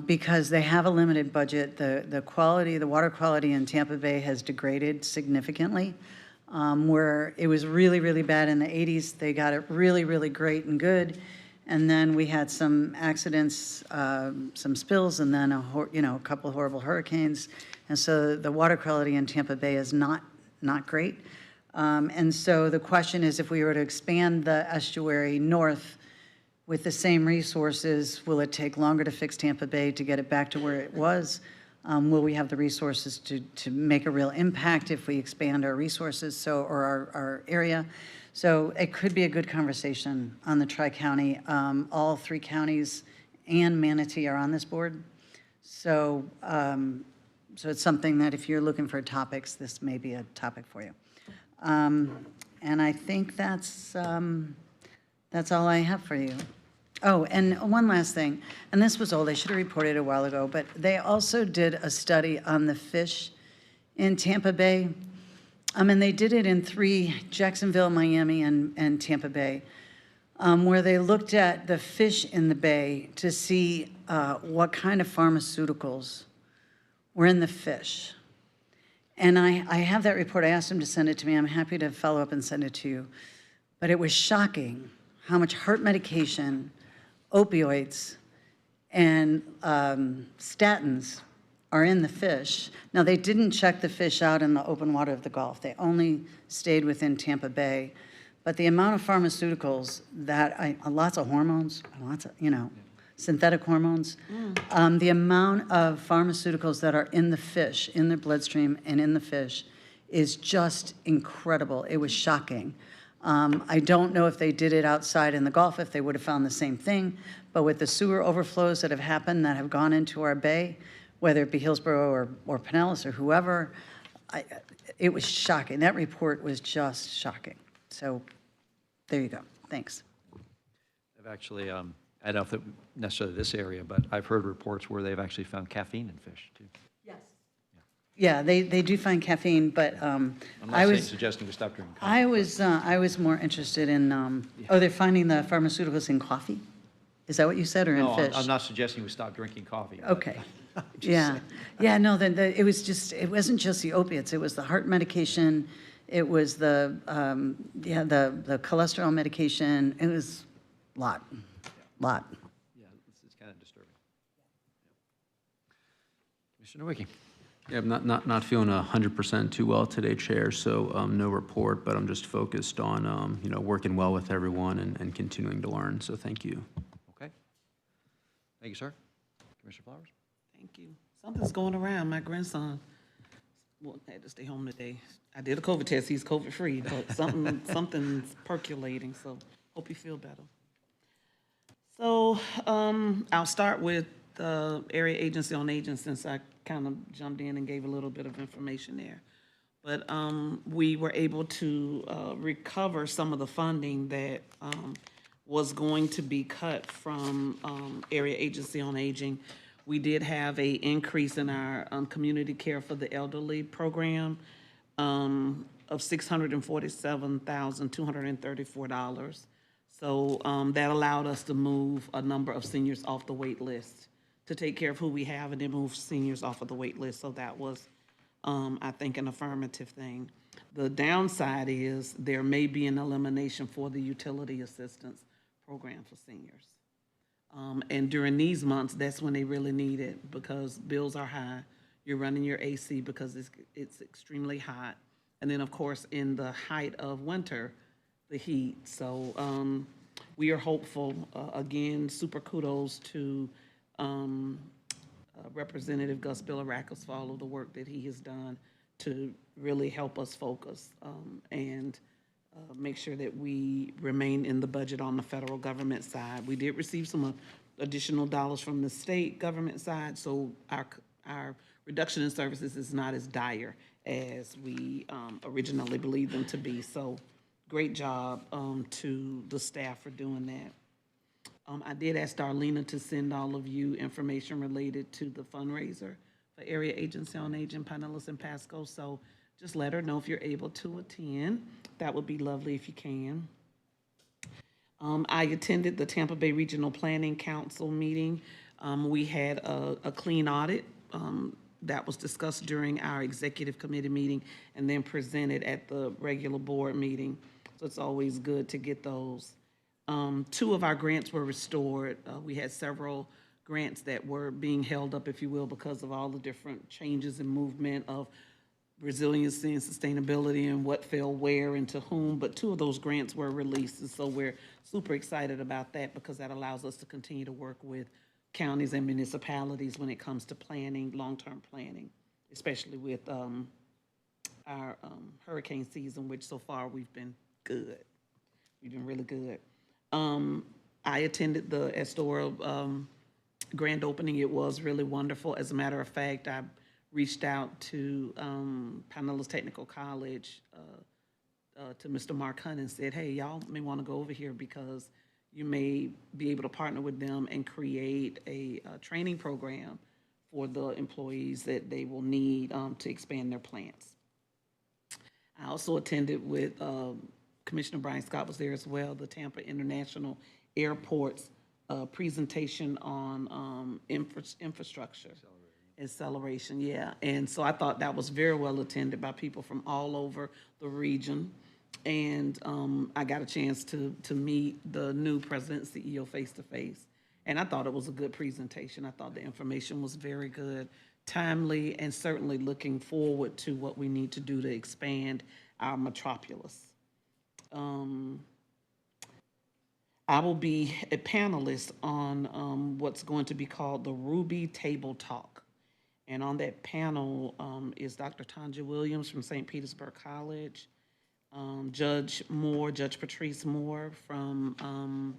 because they have a limited budget. The water quality in Tampa Bay has degraded significantly. Where it was really, really bad in the 80s, they got it really, really great and good. And then we had some accidents, some spills, and then a couple of horrible hurricanes. And so the water quality in Tampa Bay is not great. And so the question is, if we were to expand the estuary north with the same resources, will it take longer to fix Tampa Bay to get it back to where it was? Will we have the resources to make a real impact if we expand our resources or our area? So it could be a good conversation on the Tri-County. All 3 counties and Manatee are on this board. So it's something that if you're looking for topics, this may be a topic for you. And I think that's all I have for you. Oh, and one last thing, and this was old, I should have reported it a while ago, but they also did a study on the fish in Tampa Bay. And they did it in 3, Jacksonville, Miami, and Tampa Bay, where they looked at the fish in the bay to see what kind of pharmaceuticals were in the fish. And I have that report. I asked them to send it to me. I'm happy to follow up and send it to you. But it was shocking how much heart medication, opioids, and statins are in the fish. Now, they didn't check the fish out in the open water of the Gulf. They only stayed within Tampa Bay. But the amount of pharmaceuticals lots of hormones, lots of, synthetic hormones, the amount of pharmaceuticals that are in the fish, in their bloodstream and in the fish is just incredible. It was shocking. I don't know if they did it outside in the Gulf, if they would have found the same thing, but with the sewer overflows that have happened, that have gone into our bay, whether it be Hillsborough or Pinellas or whoever, it was shocking. That report was just shocking. So there you go. Thanks.
I've actually, I don't know if it necessarily this area, but I've heard reports where they've actually found caffeine in fish, too.
Yes. Yeah, they do find caffeine, but
I'm not suggesting we stop drinking coffee.
I was more interested in, they're finding the pharmaceuticals in coffee? Is that what you said, or in fish?
No, I'm not suggesting we stop drinking coffee.
Okay. Yeah. Yeah, no, it wasn't just the opiates. It was the heart medication. It was the cholesterol medication. It was a lot.
Yeah, it's kind of disturbing. Commissioner Wicking.
Yeah, I'm not feeling 100% too well today, Chair, so no report, but I'm just focused on, working well with everyone and continuing to learn, so thank you.
Okay. Thank you, sir. Commissioner Flowers?
Thank you. Something's going around. My grandson had to stay home today. I did a COVID test. He's COVID-free, but something's percolating, so hope you feel better. So I'll start with the Area Agency on Aging, since I kind of jumped in and gave a little bit of information there. But we were able to recover some of the funding that was going to be cut from Area Agency on Aging. We did have a increase in our community care for the elderly program of $647,234. So that allowed us to move a number of seniors off the wait list, to take care of who we have and then move seniors off of the wait list. So that was, I think, an affirmative thing. The downside is there may be an elimination for the utility assistance program for seniors. And during these months, that's when they really need it because bills are high. You're running your AC because it's extremely hot. And then, of course, in the height of winter, the heat. So we are hopeful. Again, super kudos to Representative Gus Bilirakis for all of the work that he has done to really help us focus and make sure that we remain in the budget on the federal government side. We did receive some additional dollars from the state government side, so our reduction in services is not as dire as we originally believed them to be. So great job to the staff for doing that. I did ask Darlena to send all of you information related to the fundraiser for Area Agency on Aging, Pinellas and Pasco. So just let her know if you're able to attend. That would be lovely if you can. I attended the Tampa Bay Regional Planning Council meeting. We had a clean audit that was discussed during our executive committee meeting and then presented at the regular board meeting. So it's always good to get those. 2 of our grants were restored. We had several grants that were being held up, if you will, because of all the different changes in movement of resiliency and sustainability and what fell where and to whom, but 2 of those grants were released, and so we're super excited about that because that allows us to continue to work with counties and municipalities when it comes to planning, long-term planning, especially with our hurricane season, which so far we've been good. We've been really good. I attended the Astoria grand opening. It was really wonderful. As a matter of fact, I reached out to Pinellas Technical College, to Mr. Mark Hunt, and said, hey, y'all may want to go over here because you may be able to partner with them and create a training program for the employees that they will need to expand their plants. I also attended with Commissioner Brian Scott was there as well, the Tampa International Airport's presentation on infrastructure. Acceleration, yeah. And so I thought that was very well attended by people from all over the region. And I got a chance to meet the new president and CEO face-to-face. And I thought it was a good presentation. I thought the information was very good, timely, and certainly looking forward to what we need to do to expand our metropolis. I will be a panelist on what's going to be called the Ruby Table Talk. And on that panel is Dr. Tanja Williams from St. Petersburg College, Judge Patrice Moore from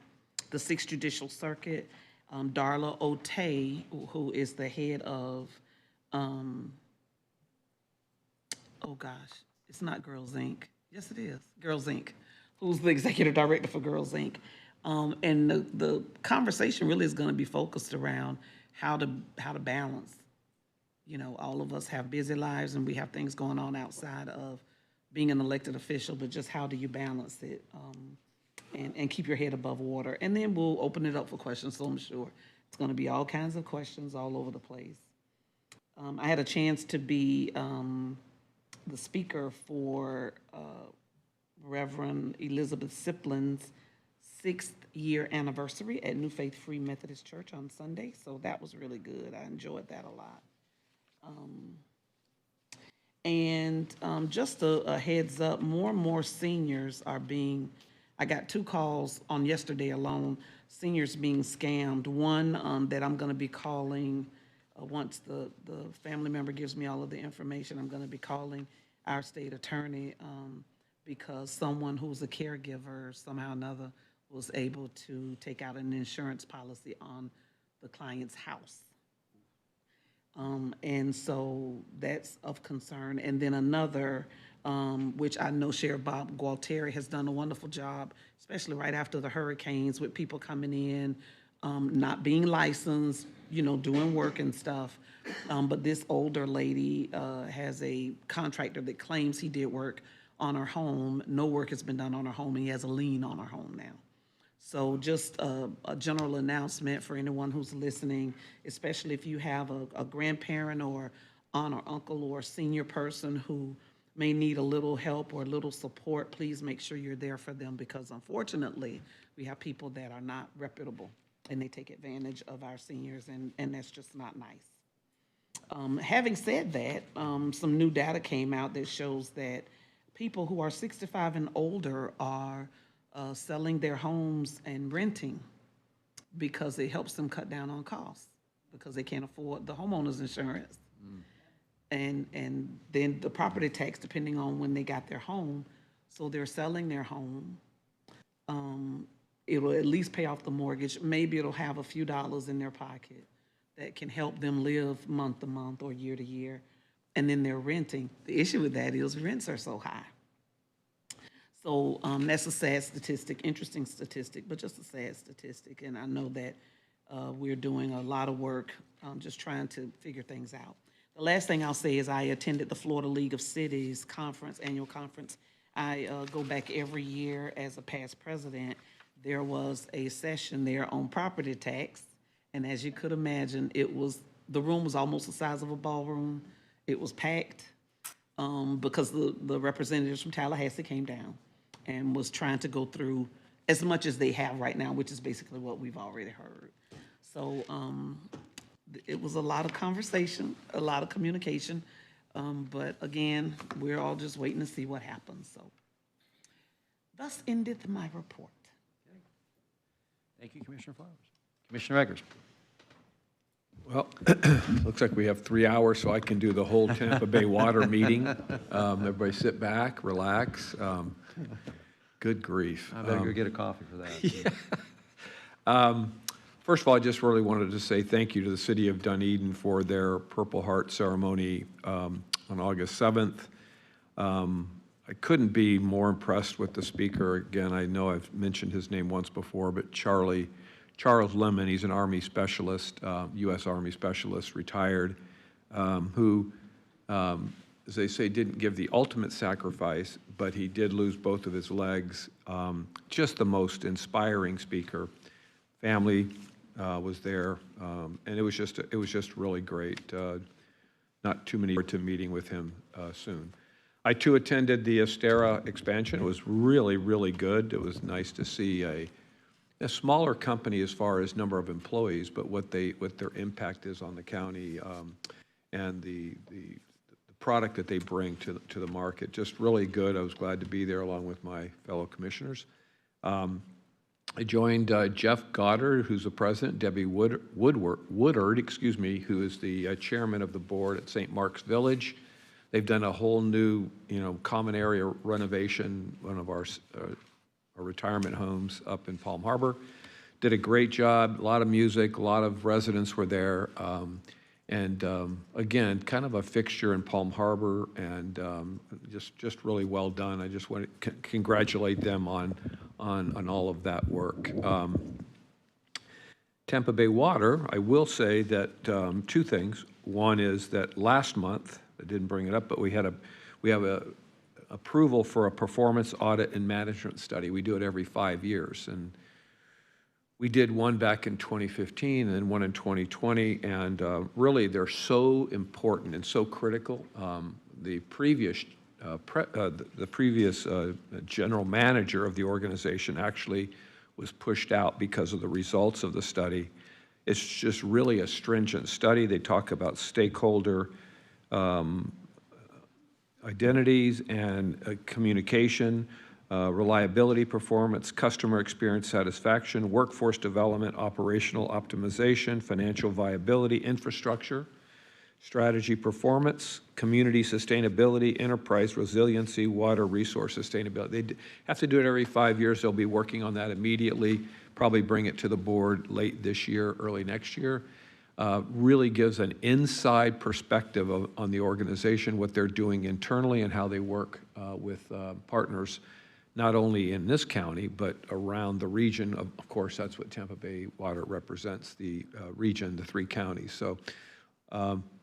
the 6th Judicial Circuit, Darla Otey, who is the head of, it's not Girls Inc. Yes, it is, Girls Inc., who's the executive director for Girls Inc. And the conversation really is going to be focused around how to balance. You know, all of us have busy lives and we have things going on outside of being an elected official, but just how do you balance it and keep your head above water? And then we'll open it up for questions, so I'm sure it's going to be all kinds of questions all over the place. I had a chance to be the speaker for Reverend Elizabeth Siplin's 6th year anniversary at New Faith Free Methodist Church on Sunday, so that was really good. I enjoyed that a lot. Just a heads up, more and more seniors are being, I got 2 calls on yesterday alone, seniors being scammed. One that I'm going to be calling, once the family member gives me all of the information, I'm going to be calling our state attorney because someone who's a caregiver somehow or another was able to take out an insurance policy on the client's house. And so that's of concern. And then another, which I know Sheriff Bob Gualtieri has done a wonderful job, especially right after the hurricanes, with people coming in, not being licensed, doing work and stuff. But this older lady has a contractor that claims he did work on her home. No work has been done on her home, and he has a lien on her home now. So just a general announcement for anyone who's listening, especially if you have a grandparent or aunt or uncle or senior person who may need a little help or a little support, please make sure you're there for them, because unfortunately, we have people that are not reputable and they take advantage of our seniors, and that's just not nice. Having said that, some new data came out that shows that people who are 65 and older are selling their homes and renting because it helps them cut down on costs, because they can't afford the homeowner's insurance. And then the property tax, depending on when they got their home. So they're selling their home. It'll at least pay off the mortgage. Maybe it'll have a few dollars in their pocket that can help them live month to month or year to year. And then they're renting. The issue with that is rents are so high. So that's a sad statistic, interesting statistic, but just a sad statistic. And I know that we're doing a lot of work just trying to figure things out. The last thing I'll say is I attended the Florida League of Cities conference, annual conference. I go back every year as a past president. There was a session there on property tax. And as you could imagine, the room was almost the size of a ballroom. It was packed because the representatives from Tallahassee came down and was trying to go through as much as they have right now, which is basically what we've already heard. So it was a lot of conversation, a lot of communication, but again, we're all just waiting to see what happens. So thus endeth my report.
Thank you, Commissioner Flowers. Commissioner Eggers.
Well, looks like we have 3 hours, so I can do the whole Tampa Bay water meeting. Everybody sit back, relax. Good grief.
I better go get a coffee for that.
Yeah. First of all, I just really wanted to say thank you to the city of Dunedin for their Purple Heart ceremony on August 7th. I couldn't be more impressed with the speaker. Again, I know I've mentioned his name once before, but Charles Lemon, he's an Army specialist, U.S. Army specialist, retired, who, as they say, didn't give the ultimate sacrifice, but he did lose both of his legs. Just the most inspiring speaker. Family was there, and it was just really great. Not too many forward to meeting with him soon. I too attended the Astera expansion. It was really, really good. It was nice to see a smaller company as far as number of employees, but what their impact is on the county and the product that they bring to the market. Just really good. I was glad to be there along with my fellow commissioners. I joined Jeff Goddard, who's the president, Debbie Woodard, who is the chairman of the board at St. Mark's Village. They've done a whole new, common area renovation, one of our retirement homes up in Palm Harbor. Did a great job, a lot of music, a lot of residents were there. Again, kind of a fixture in Palm Harbor, and just really well done. I just want to congratulate them on all of that work. Tampa Bay Water, I will say that two things. One is that last month, I didn't bring it up, but we have a approval for a performance audit and management study. We do it every 5 years, and we did one back in 2015 and then one in 2020, and really they're so important and so critical. The previous general manager of the organization actually was pushed out because of the results of the study. It's just really a stringent study. They talk about stakeholder identities and communication, reliability, performance, customer experience satisfaction, workforce development, operational optimization, financial viability, infrastructure, strategy performance, community sustainability, enterprise resiliency, water resource sustainability. They have to do it every 5 years. They'll be working on that immediately, probably bring it to the board late this year, early next year. really gives an inside perspective on the organization, what they're doing internally, and how they work with partners, not only in this county, but around the region. Of course, that's what Tampa Bay Water represents, the region, the 3 counties. So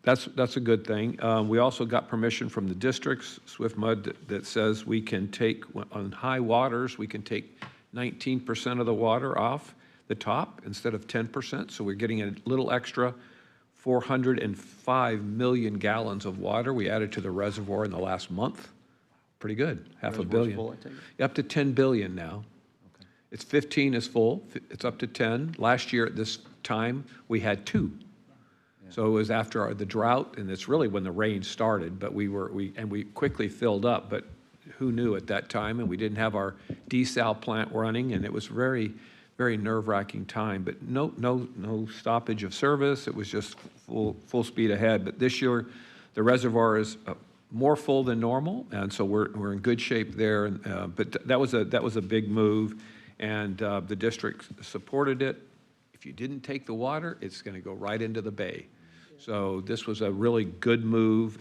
that's a good thing. We also got permission from the districts, Swift Mud, that says we can take, on high waters, we can take 19% of the water off the top instead of 10%. So we're getting a little extra 405 million gallons of water we added to the reservoir in the last month. Pretty good, half a billion.
Full, I take it?
Up to 10 billion now. It's 15 is full, it's up to 10. Last year at this time, we had 2. So it was after the drought, and it's really when the rain started, but we quickly filled up, but who knew at that time, and we didn't have our desal plant running, and it was very, very nerve-wracking time, but no stoppage of service. It was just full speed ahead. But this year, the reservoir is more full than normal, and so we're in good shape there. But that was a big move, and the district supported it. If you didn't take the water, it's going to go right into the bay. So this was a really good move,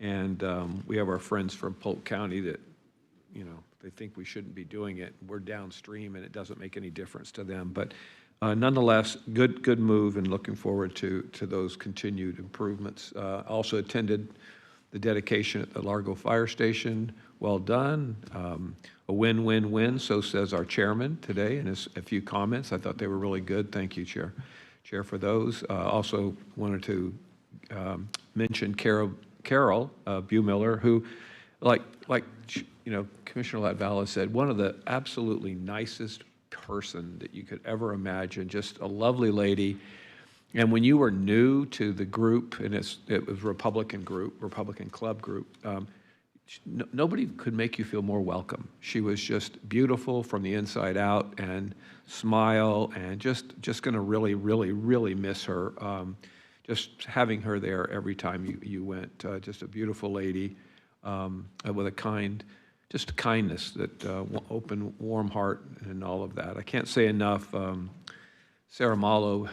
and we have our friends from Polk County that, you know, they think we shouldn't be doing it. We're downstream, and it doesn't make any difference to them. But nonetheless, good move, and looking forward to those continued improvements. Also attended the dedication at the Largo Fire Station. Well done. A win-win-win, so says our chairman today in a few comments. I thought they were really good. Thank you, Chair, for those. Also wanted to mention Carol Buemiller, who, like you know, Commissioner Latvala said, one of the absolutely nicest person that you could ever imagine, just a lovely lady. And when you were new to the group, and it was Republican Club group, nobody could make you feel more welcome. She was just beautiful from the inside out, and smile, and just going to really miss her. Just having her there every time you went. Just a beautiful lady with a kindness, that open, warm heart, and all of that. I can't say enough. Sarah Malo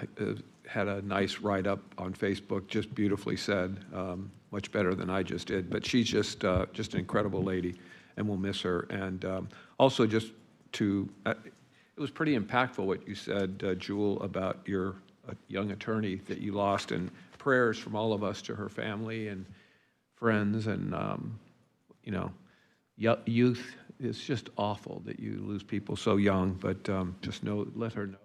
had a nice write-up on Facebook, just beautifully said, much better than I just did. But she's just an incredible lady, and we'll miss her. And also just to, it was pretty impactful what you said, Jewel, about your young attorney that you lost, and prayers from all of us to her family and friends. And, you know, youth, it's just awful that you lose people so young, but just let her know.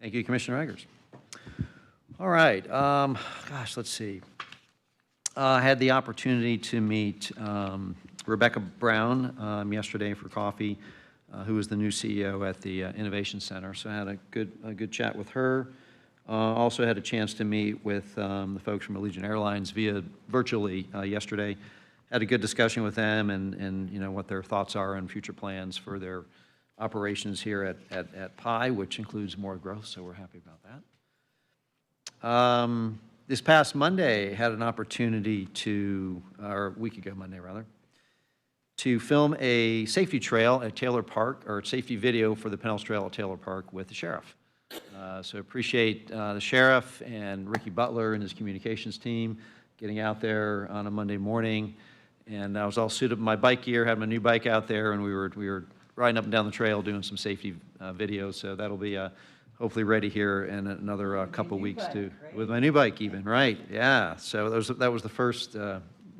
Thank you, Commissioner Eggers. All right, gosh, let's see. I had the opportunity to meet Rebecca Brown yesterday for coffee, who is the new CEO at the Innovation Center. So I had a good chat with her. Also had a chance to meet with the folks from Allegiant Airlines virtually yesterday. Had a good discussion with them, and you know what their thoughts are on future plans for their operations here at PI, which includes more growth, so we're happy about that. This past Monday, had an opportunity to, or a week ago Monday rather, to film a safety trail at Taylor Park, or safety video for the Pinellas Trail at Taylor Park with the sheriff. So appreciate the sheriff and Ricky Butler and his communications team getting out there on a Monday morning. And I was all suited up in my bike gear, had my new bike out there, and we were riding up and down the trail doing some safety videos. So that'll be hopefully ready here in another couple weeks too. With my new bike even, right? Yeah. So that was the first,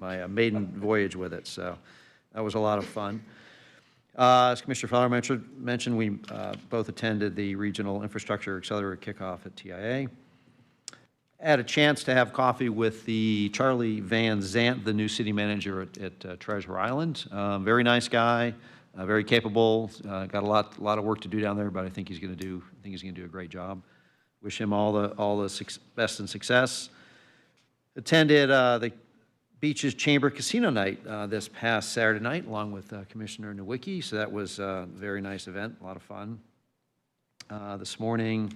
my maiden voyage with it. So that was a lot of fun. As Commissioner Fowler mentioned, we both attended the Regional Infrastructure Accelerator kickoff at TIA. Had a chance to have coffee with the Charlie Van Zant, the new city manager at Treasure Island. Very nice guy. Very capable, got a lot of work to do down there, but I think he's going to do a great job. Wish him all the best and success. Attended the Beaches Chamber Casino Night this past Saturday night, along with Commissioner Nowicki. So that was a very nice event, a lot of fun. This morning,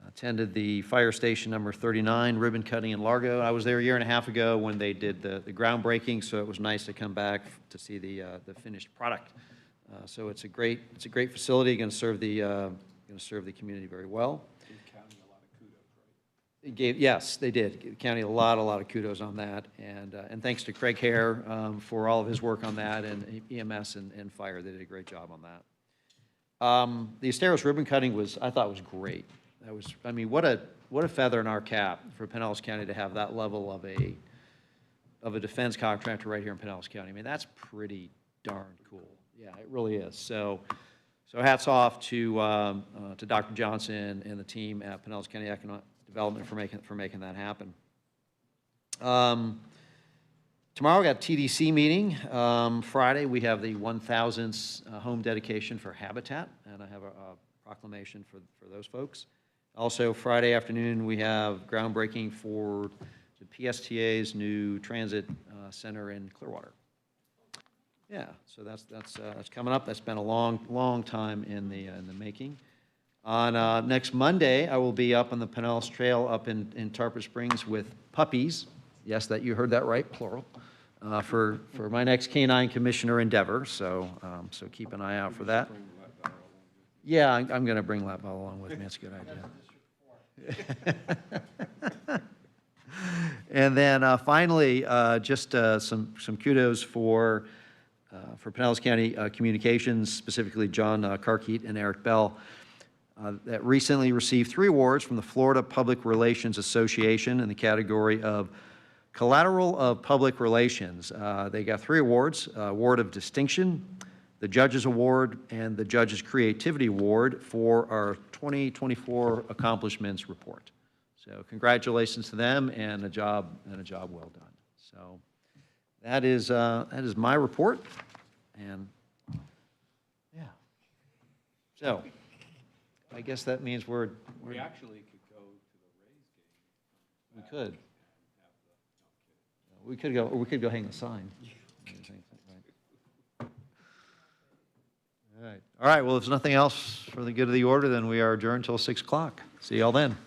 attended the fire station number 39 ribbon cutting in Largo. I was there a year and a half ago when they did the groundbreaking, so it was nice to come back to see the finished product So it's a great facility, going to serve the community very well. Yes, they did. Give the county a lot of kudos on that, and thanks to Craig Hare for all of his work on that, and EMS and fire. They did a great job on that. The Asteros ribbon cutting I thought was great. That was, I mean, what a feather in our cap for Pinellas County to have that level of a defense contractor right here in Pinellas County. I mean, that's pretty darn cool. Yeah, it really is. So hats off to Dr. Johnson and the team at Pinellas County Economic Development for making that happen. Tomorrow we got a TDC meeting. Friday we have the 1,000th home dedication for Habitat, and I have a proclamation for those folks. Also Friday afternoon we have groundbreaking for the PSTA's new transit center in Clearwater. Yeah, so that's coming up. That's been a long time in the making. On next Monday, I will be up on the Pinellas Trail up in Tarpon Springs with puppies. Yes, that you heard that right, plural. For my next canine commissioner endeavor. So keep an eye out for that. Yeah, I'm going to bring Latball along with me. That's a good idea. And then finally, just some kudos for Pinellas County Communications, specifically John Carkeet and Eric Bell, that recently received 3 awards from the Florida Public Relations Association in the category of Collateral of Public Relations. They got 3 awards: Award of Distinction, the Judges Award, and the Judges Creativity Award for our 2024 Accomplishments Report. So congratulations to them, and a job well done. So that is my report, and yeah. So I guess that means we're
We actually could go to the Rays game.
We could. We could go, or we could go hang the sign. All right, well, if there's nothing else for the good of the order, then we are adjourned until 6 o'clock. See y'all then.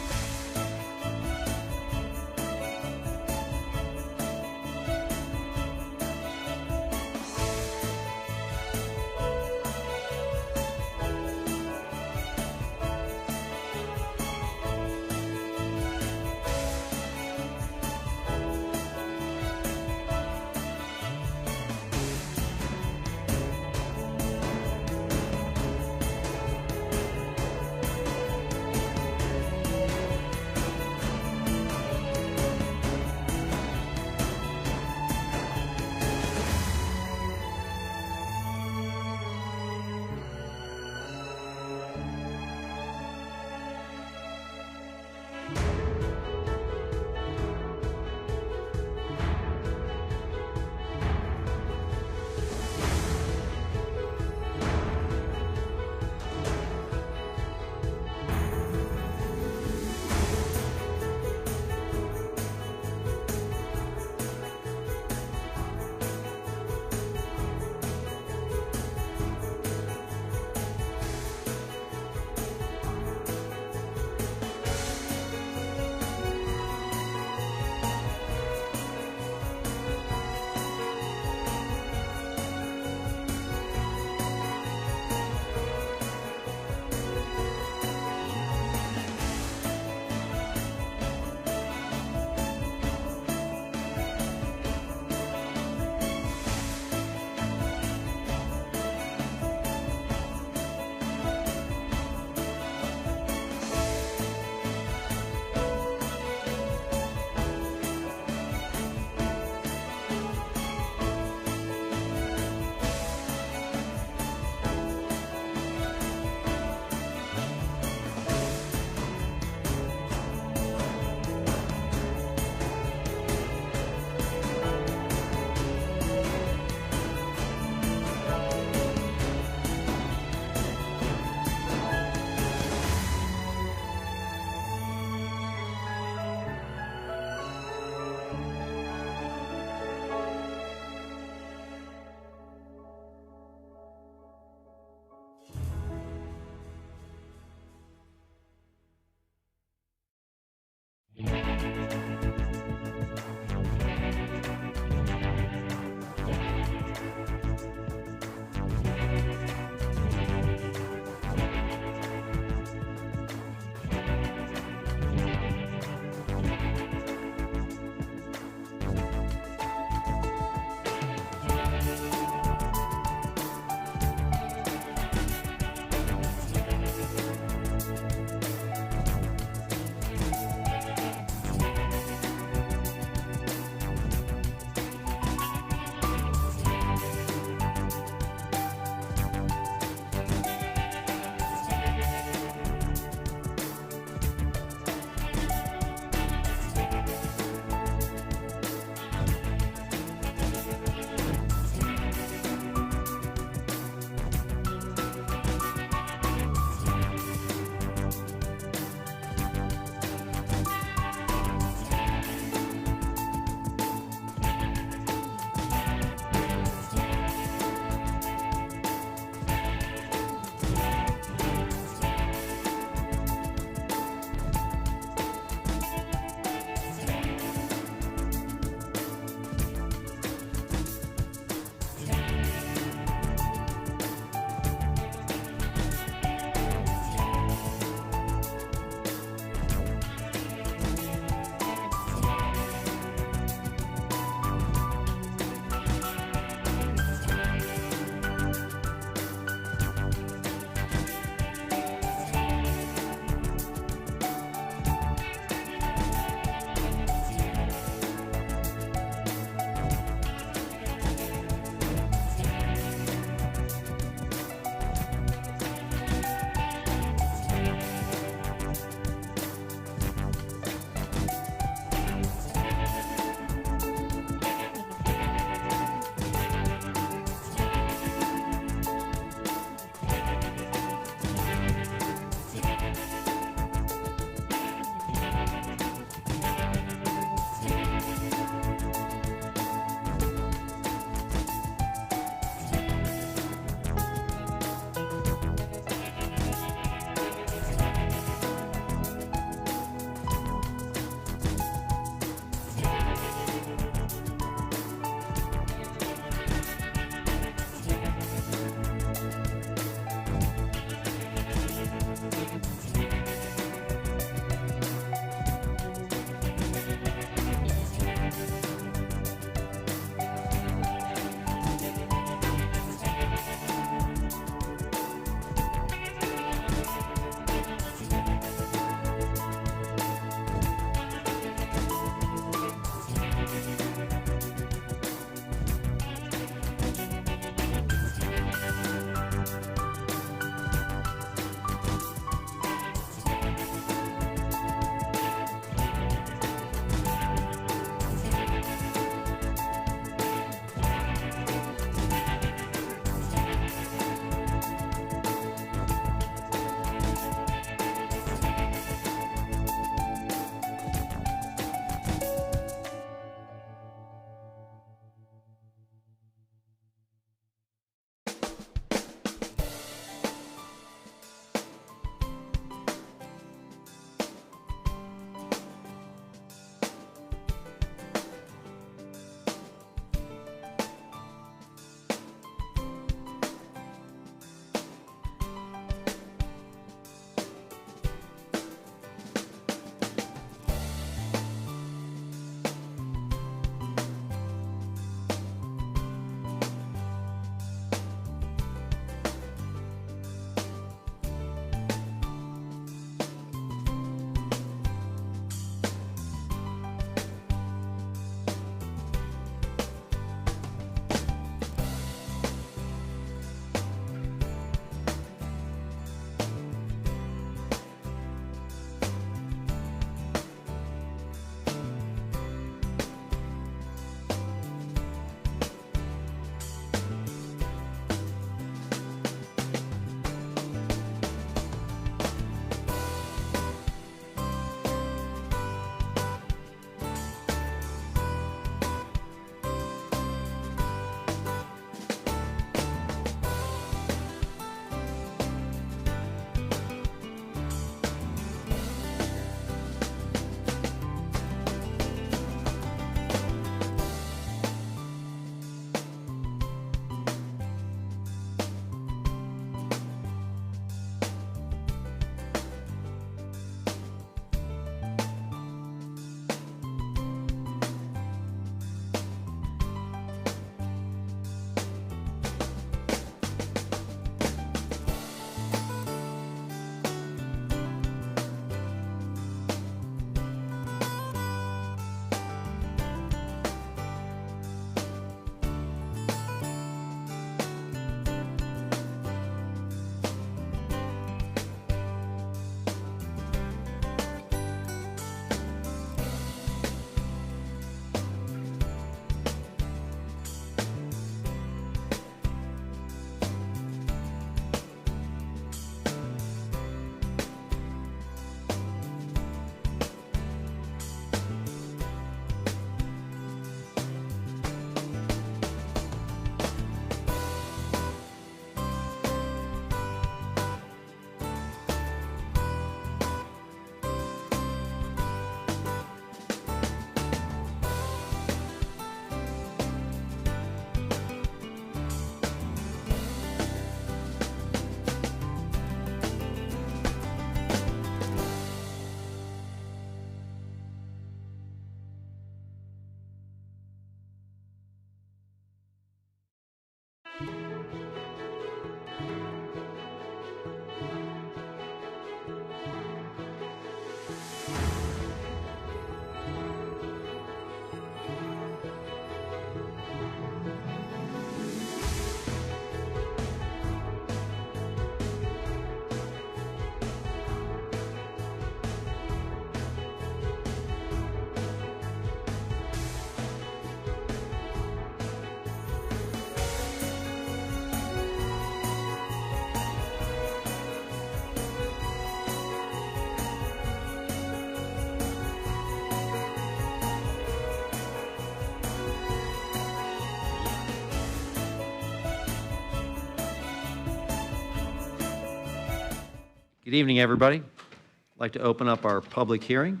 Good evening, everybody. I'd like to open up our public hearing.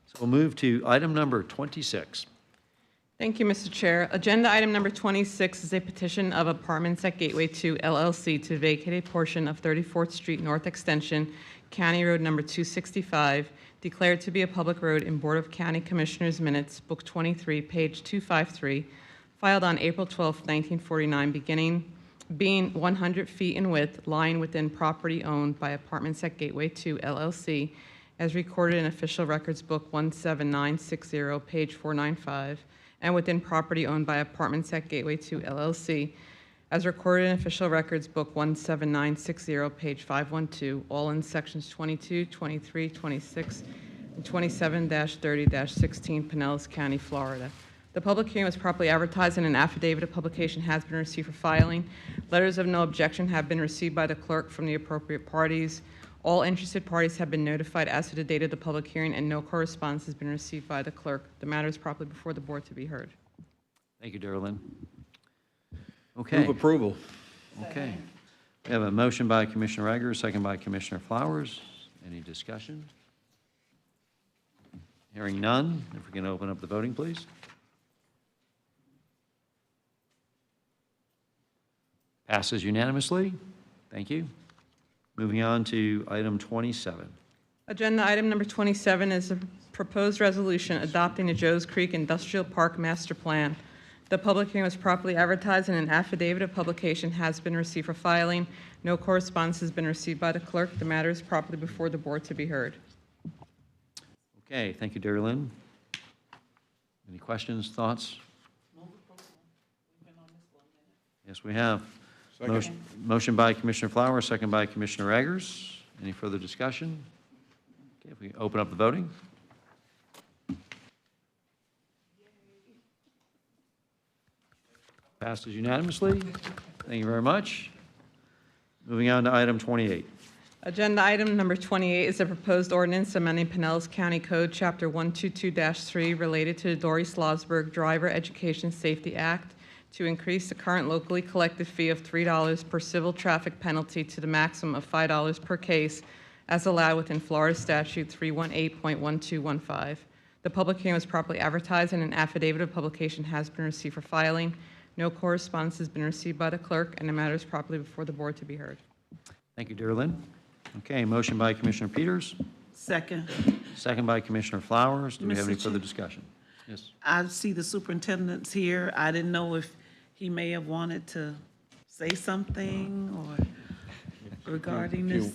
So we'll move to item number 26.
Thank you, Mr. Chair. Agenda item number 26 is a petition of Apartments at Gateway 2 LLC to vacate a portion of 34th Street North Extension, County Road number 265, declared to be a public road in Board of County Commissioners Minutes, Book 23, page 253, filed on April 12, 1949, being 100 feet in width, lying within property owned by Apartments at Gateway 2 LLC, as recorded in Official Records Book 17960, page 495, and within property owned by Apartments at Gateway 2 LLC, as recorded in Official Records Book 17960, page 512, all in sections 22, 23, 26, and 27-30-16, Pinellas County, Florida. The public hearing was properly advertised and an affidavit of publication has been received for filing. Letters of no objection have been received by the clerk from the appropriate parties. All interested parties have been notified as to the date of the public hearing, and no correspondence has been received by the clerk. The matter is properly before the board to be heard.
Thank you, Darlene. Okay.
Move approval.
Okay. We have a motion by Commissioner Egger, second by Commissioner Flowers. Any discussion? Hearing none. If we can open up the voting, please. Passes unanimously. Thank you. Moving on to item 27.
Agenda item number 27 is a proposed resolution adopting the Joe's Creek Industrial Park Master Plan. The public hearing was properly advertised and an affidavit of publication has been received for filing. No correspondence has been received by the clerk. The matter is properly before the board to be heard.
Okay, thank you, Darlene. Any questions, thoughts? Yes, we have. Motion by Commissioner Flowers, second by Commissioner Eggers. Any further discussion? Okay, if we open up the voting. Passes unanimously. Thank you very much. Moving on to item 28.
Agenda item number 28 is a proposed ordinance amending Pinellas County Code, Chapter 122-3, related to the Dory Slosberg Driver Education Safety Act, to increase the current locally collected fee of $3 per civil traffic penalty to the maximum of $5 per case, as allowed within Florida Statute 318.1215. The public hearing was properly advertised and an affidavit of publication has been received for filing. No correspondence has been received by the clerk, and the matter is properly before the board to be heard.
Thank you, Darlene. Okay, motion by Commissioner Peters,
Second.
second by Commissioner Flowers. Do we have any
Mr.
further
Chair.
discussion? Yes.
I see the superintendent's here. I didn't know if he may have wanted to say something or regarding this.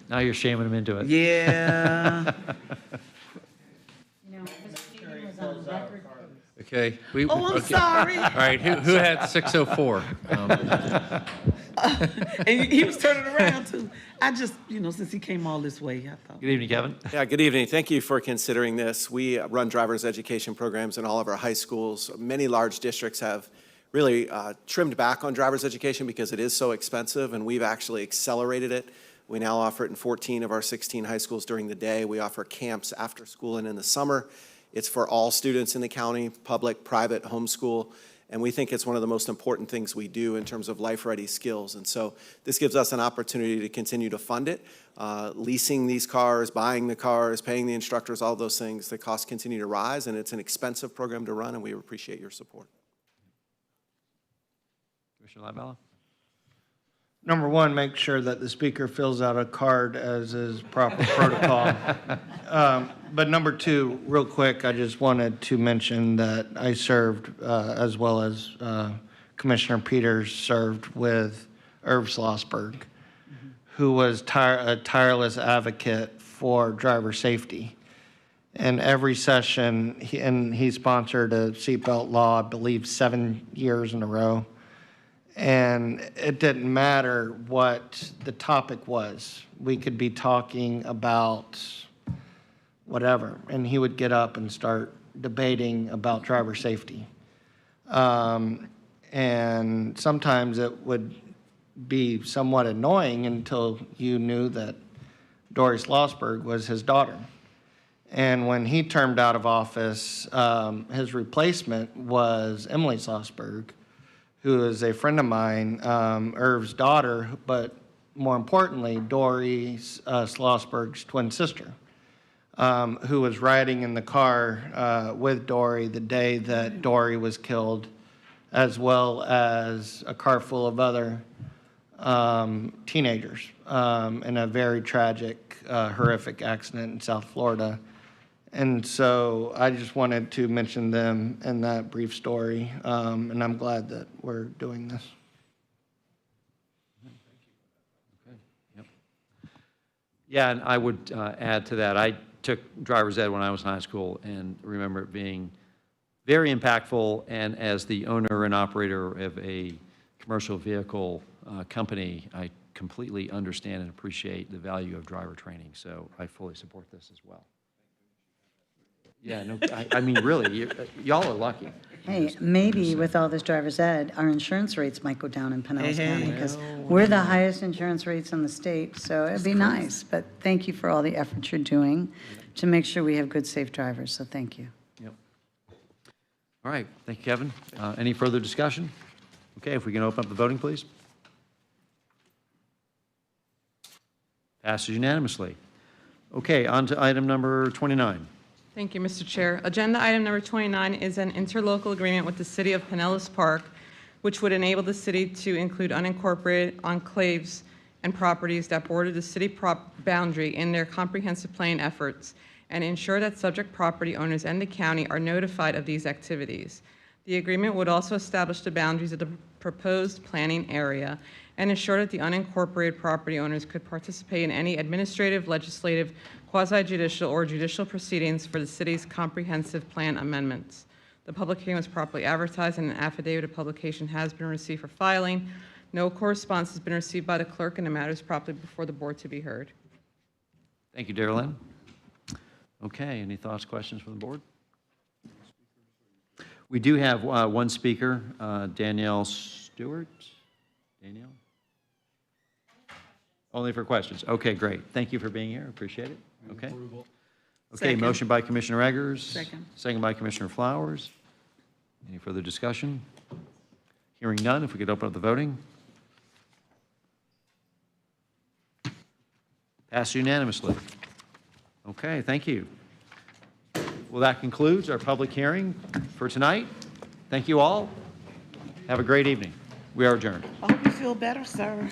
Now you're shaming him into it.
Yeah.
Okay.
Oh, I'm
okay.
sorry.
All right, who had 604?
And he was turning around too. I just, since he came all this way, I thought.
Good evening, Kevin.
Yeah, good evening. Thank you for considering this. We run driver's education programs in all of our high schools. Many large districts have really trimmed back on driver's education because it is so expensive, and we've actually accelerated it. We now offer it in 14 of our 16 high schools during the day. We offer camps after school and in the summer. It's for all students in the county, public, private, homeschool, and we think it's one of the most important things we do in terms of life-ready skills. And so this gives us an opportunity to continue to fund it. Leasing these cars, buying the cars, paying the instructors, all those things, the costs continue to rise, and it's an expensive program to run, and we appreciate your support.
Commissioner Labella?
Number one, make sure that the speaker fills out a card as is proper protocol. But number two, real quick, I just wanted to mention that I served, as well as Commissioner Peters served with Irv Slosberg, who was a tireless advocate for driver safety. And every session, he sponsored a seatbelt law, I believe 7 years in a row. And it didn't matter what the topic was. We could be talking about whatever, and he would get up and start debating about driver safety. And sometimes it would be somewhat annoying until you knew that Dory Slosberg was his daughter. And when he termed out of office, his replacement was Emily Slosberg, who is a friend of mine, Irv's daughter, but more importantly, Dory Schlossberg's twin sister, who was riding in the car with Dory the day that Dory was killed, as well as a car full of other teenagers in a very tragic, horrific accident in South Florida. And so I just wanted to mention them in that brief story, and I'm glad that we're doing this.
Yeah, and I would add to that, I took driver's ed when I was in high school and remember it being very impactful, and as the owner and operator of a commercial vehicle company, I completely understand and appreciate the value of driver training, so I fully support this as well. Yeah, no, I mean, really, y'all are lucky.
Hey, maybe with all this driver's ed, our insurance rates might go down in Pinellas County, because we're the highest insurance rates in the state, so it'd be nice. But thank you for all the effort you're doing to make sure we have good, safe drivers, so thank you.
Yep. All right, thank you, Kevin. Any further discussion? Okay, if we can open up the voting, please. Passes unanimously. Okay, on to item number 29.
Thank you, Mr. Chair. Agenda item number 29 is an interlocal agreement with the City of Pinellas Park, which would enable the city to include unincorporated enclaves and properties that border the city boundary in their comprehensive plan efforts, and ensure that subject property owners and the county are notified of these activities. The agreement would also establish the boundaries of the proposed planning area and ensure that the unincorporated property owners could participate in any administrative, legislative, quasi-judicial, or judicial proceedings for the city's comprehensive plan amendments. The public hearing was properly advertised, and an affidavit of publication has been received for filing. No correspondence has been received by the clerk, and the matter is properly before the board to be heard.
Thank you, Darrell. Okay, any thoughts, questions from the board? We do have one speaker, Danielle Stewart. Danielle? Only for questions. Okay, great. Thank you for being here. Appreciate it. Okay. Okay,
Second.
motion by Commissioner Eggers.
Second.
Second by Commissioner Flowers. Any further discussion? Hearing none, if we could open up the voting. Passed unanimously. Okay, thank you. Well, that concludes our public hearing for tonight. Thank you all. Have a great evening. We are adjourned.
I hope you feel better, sir.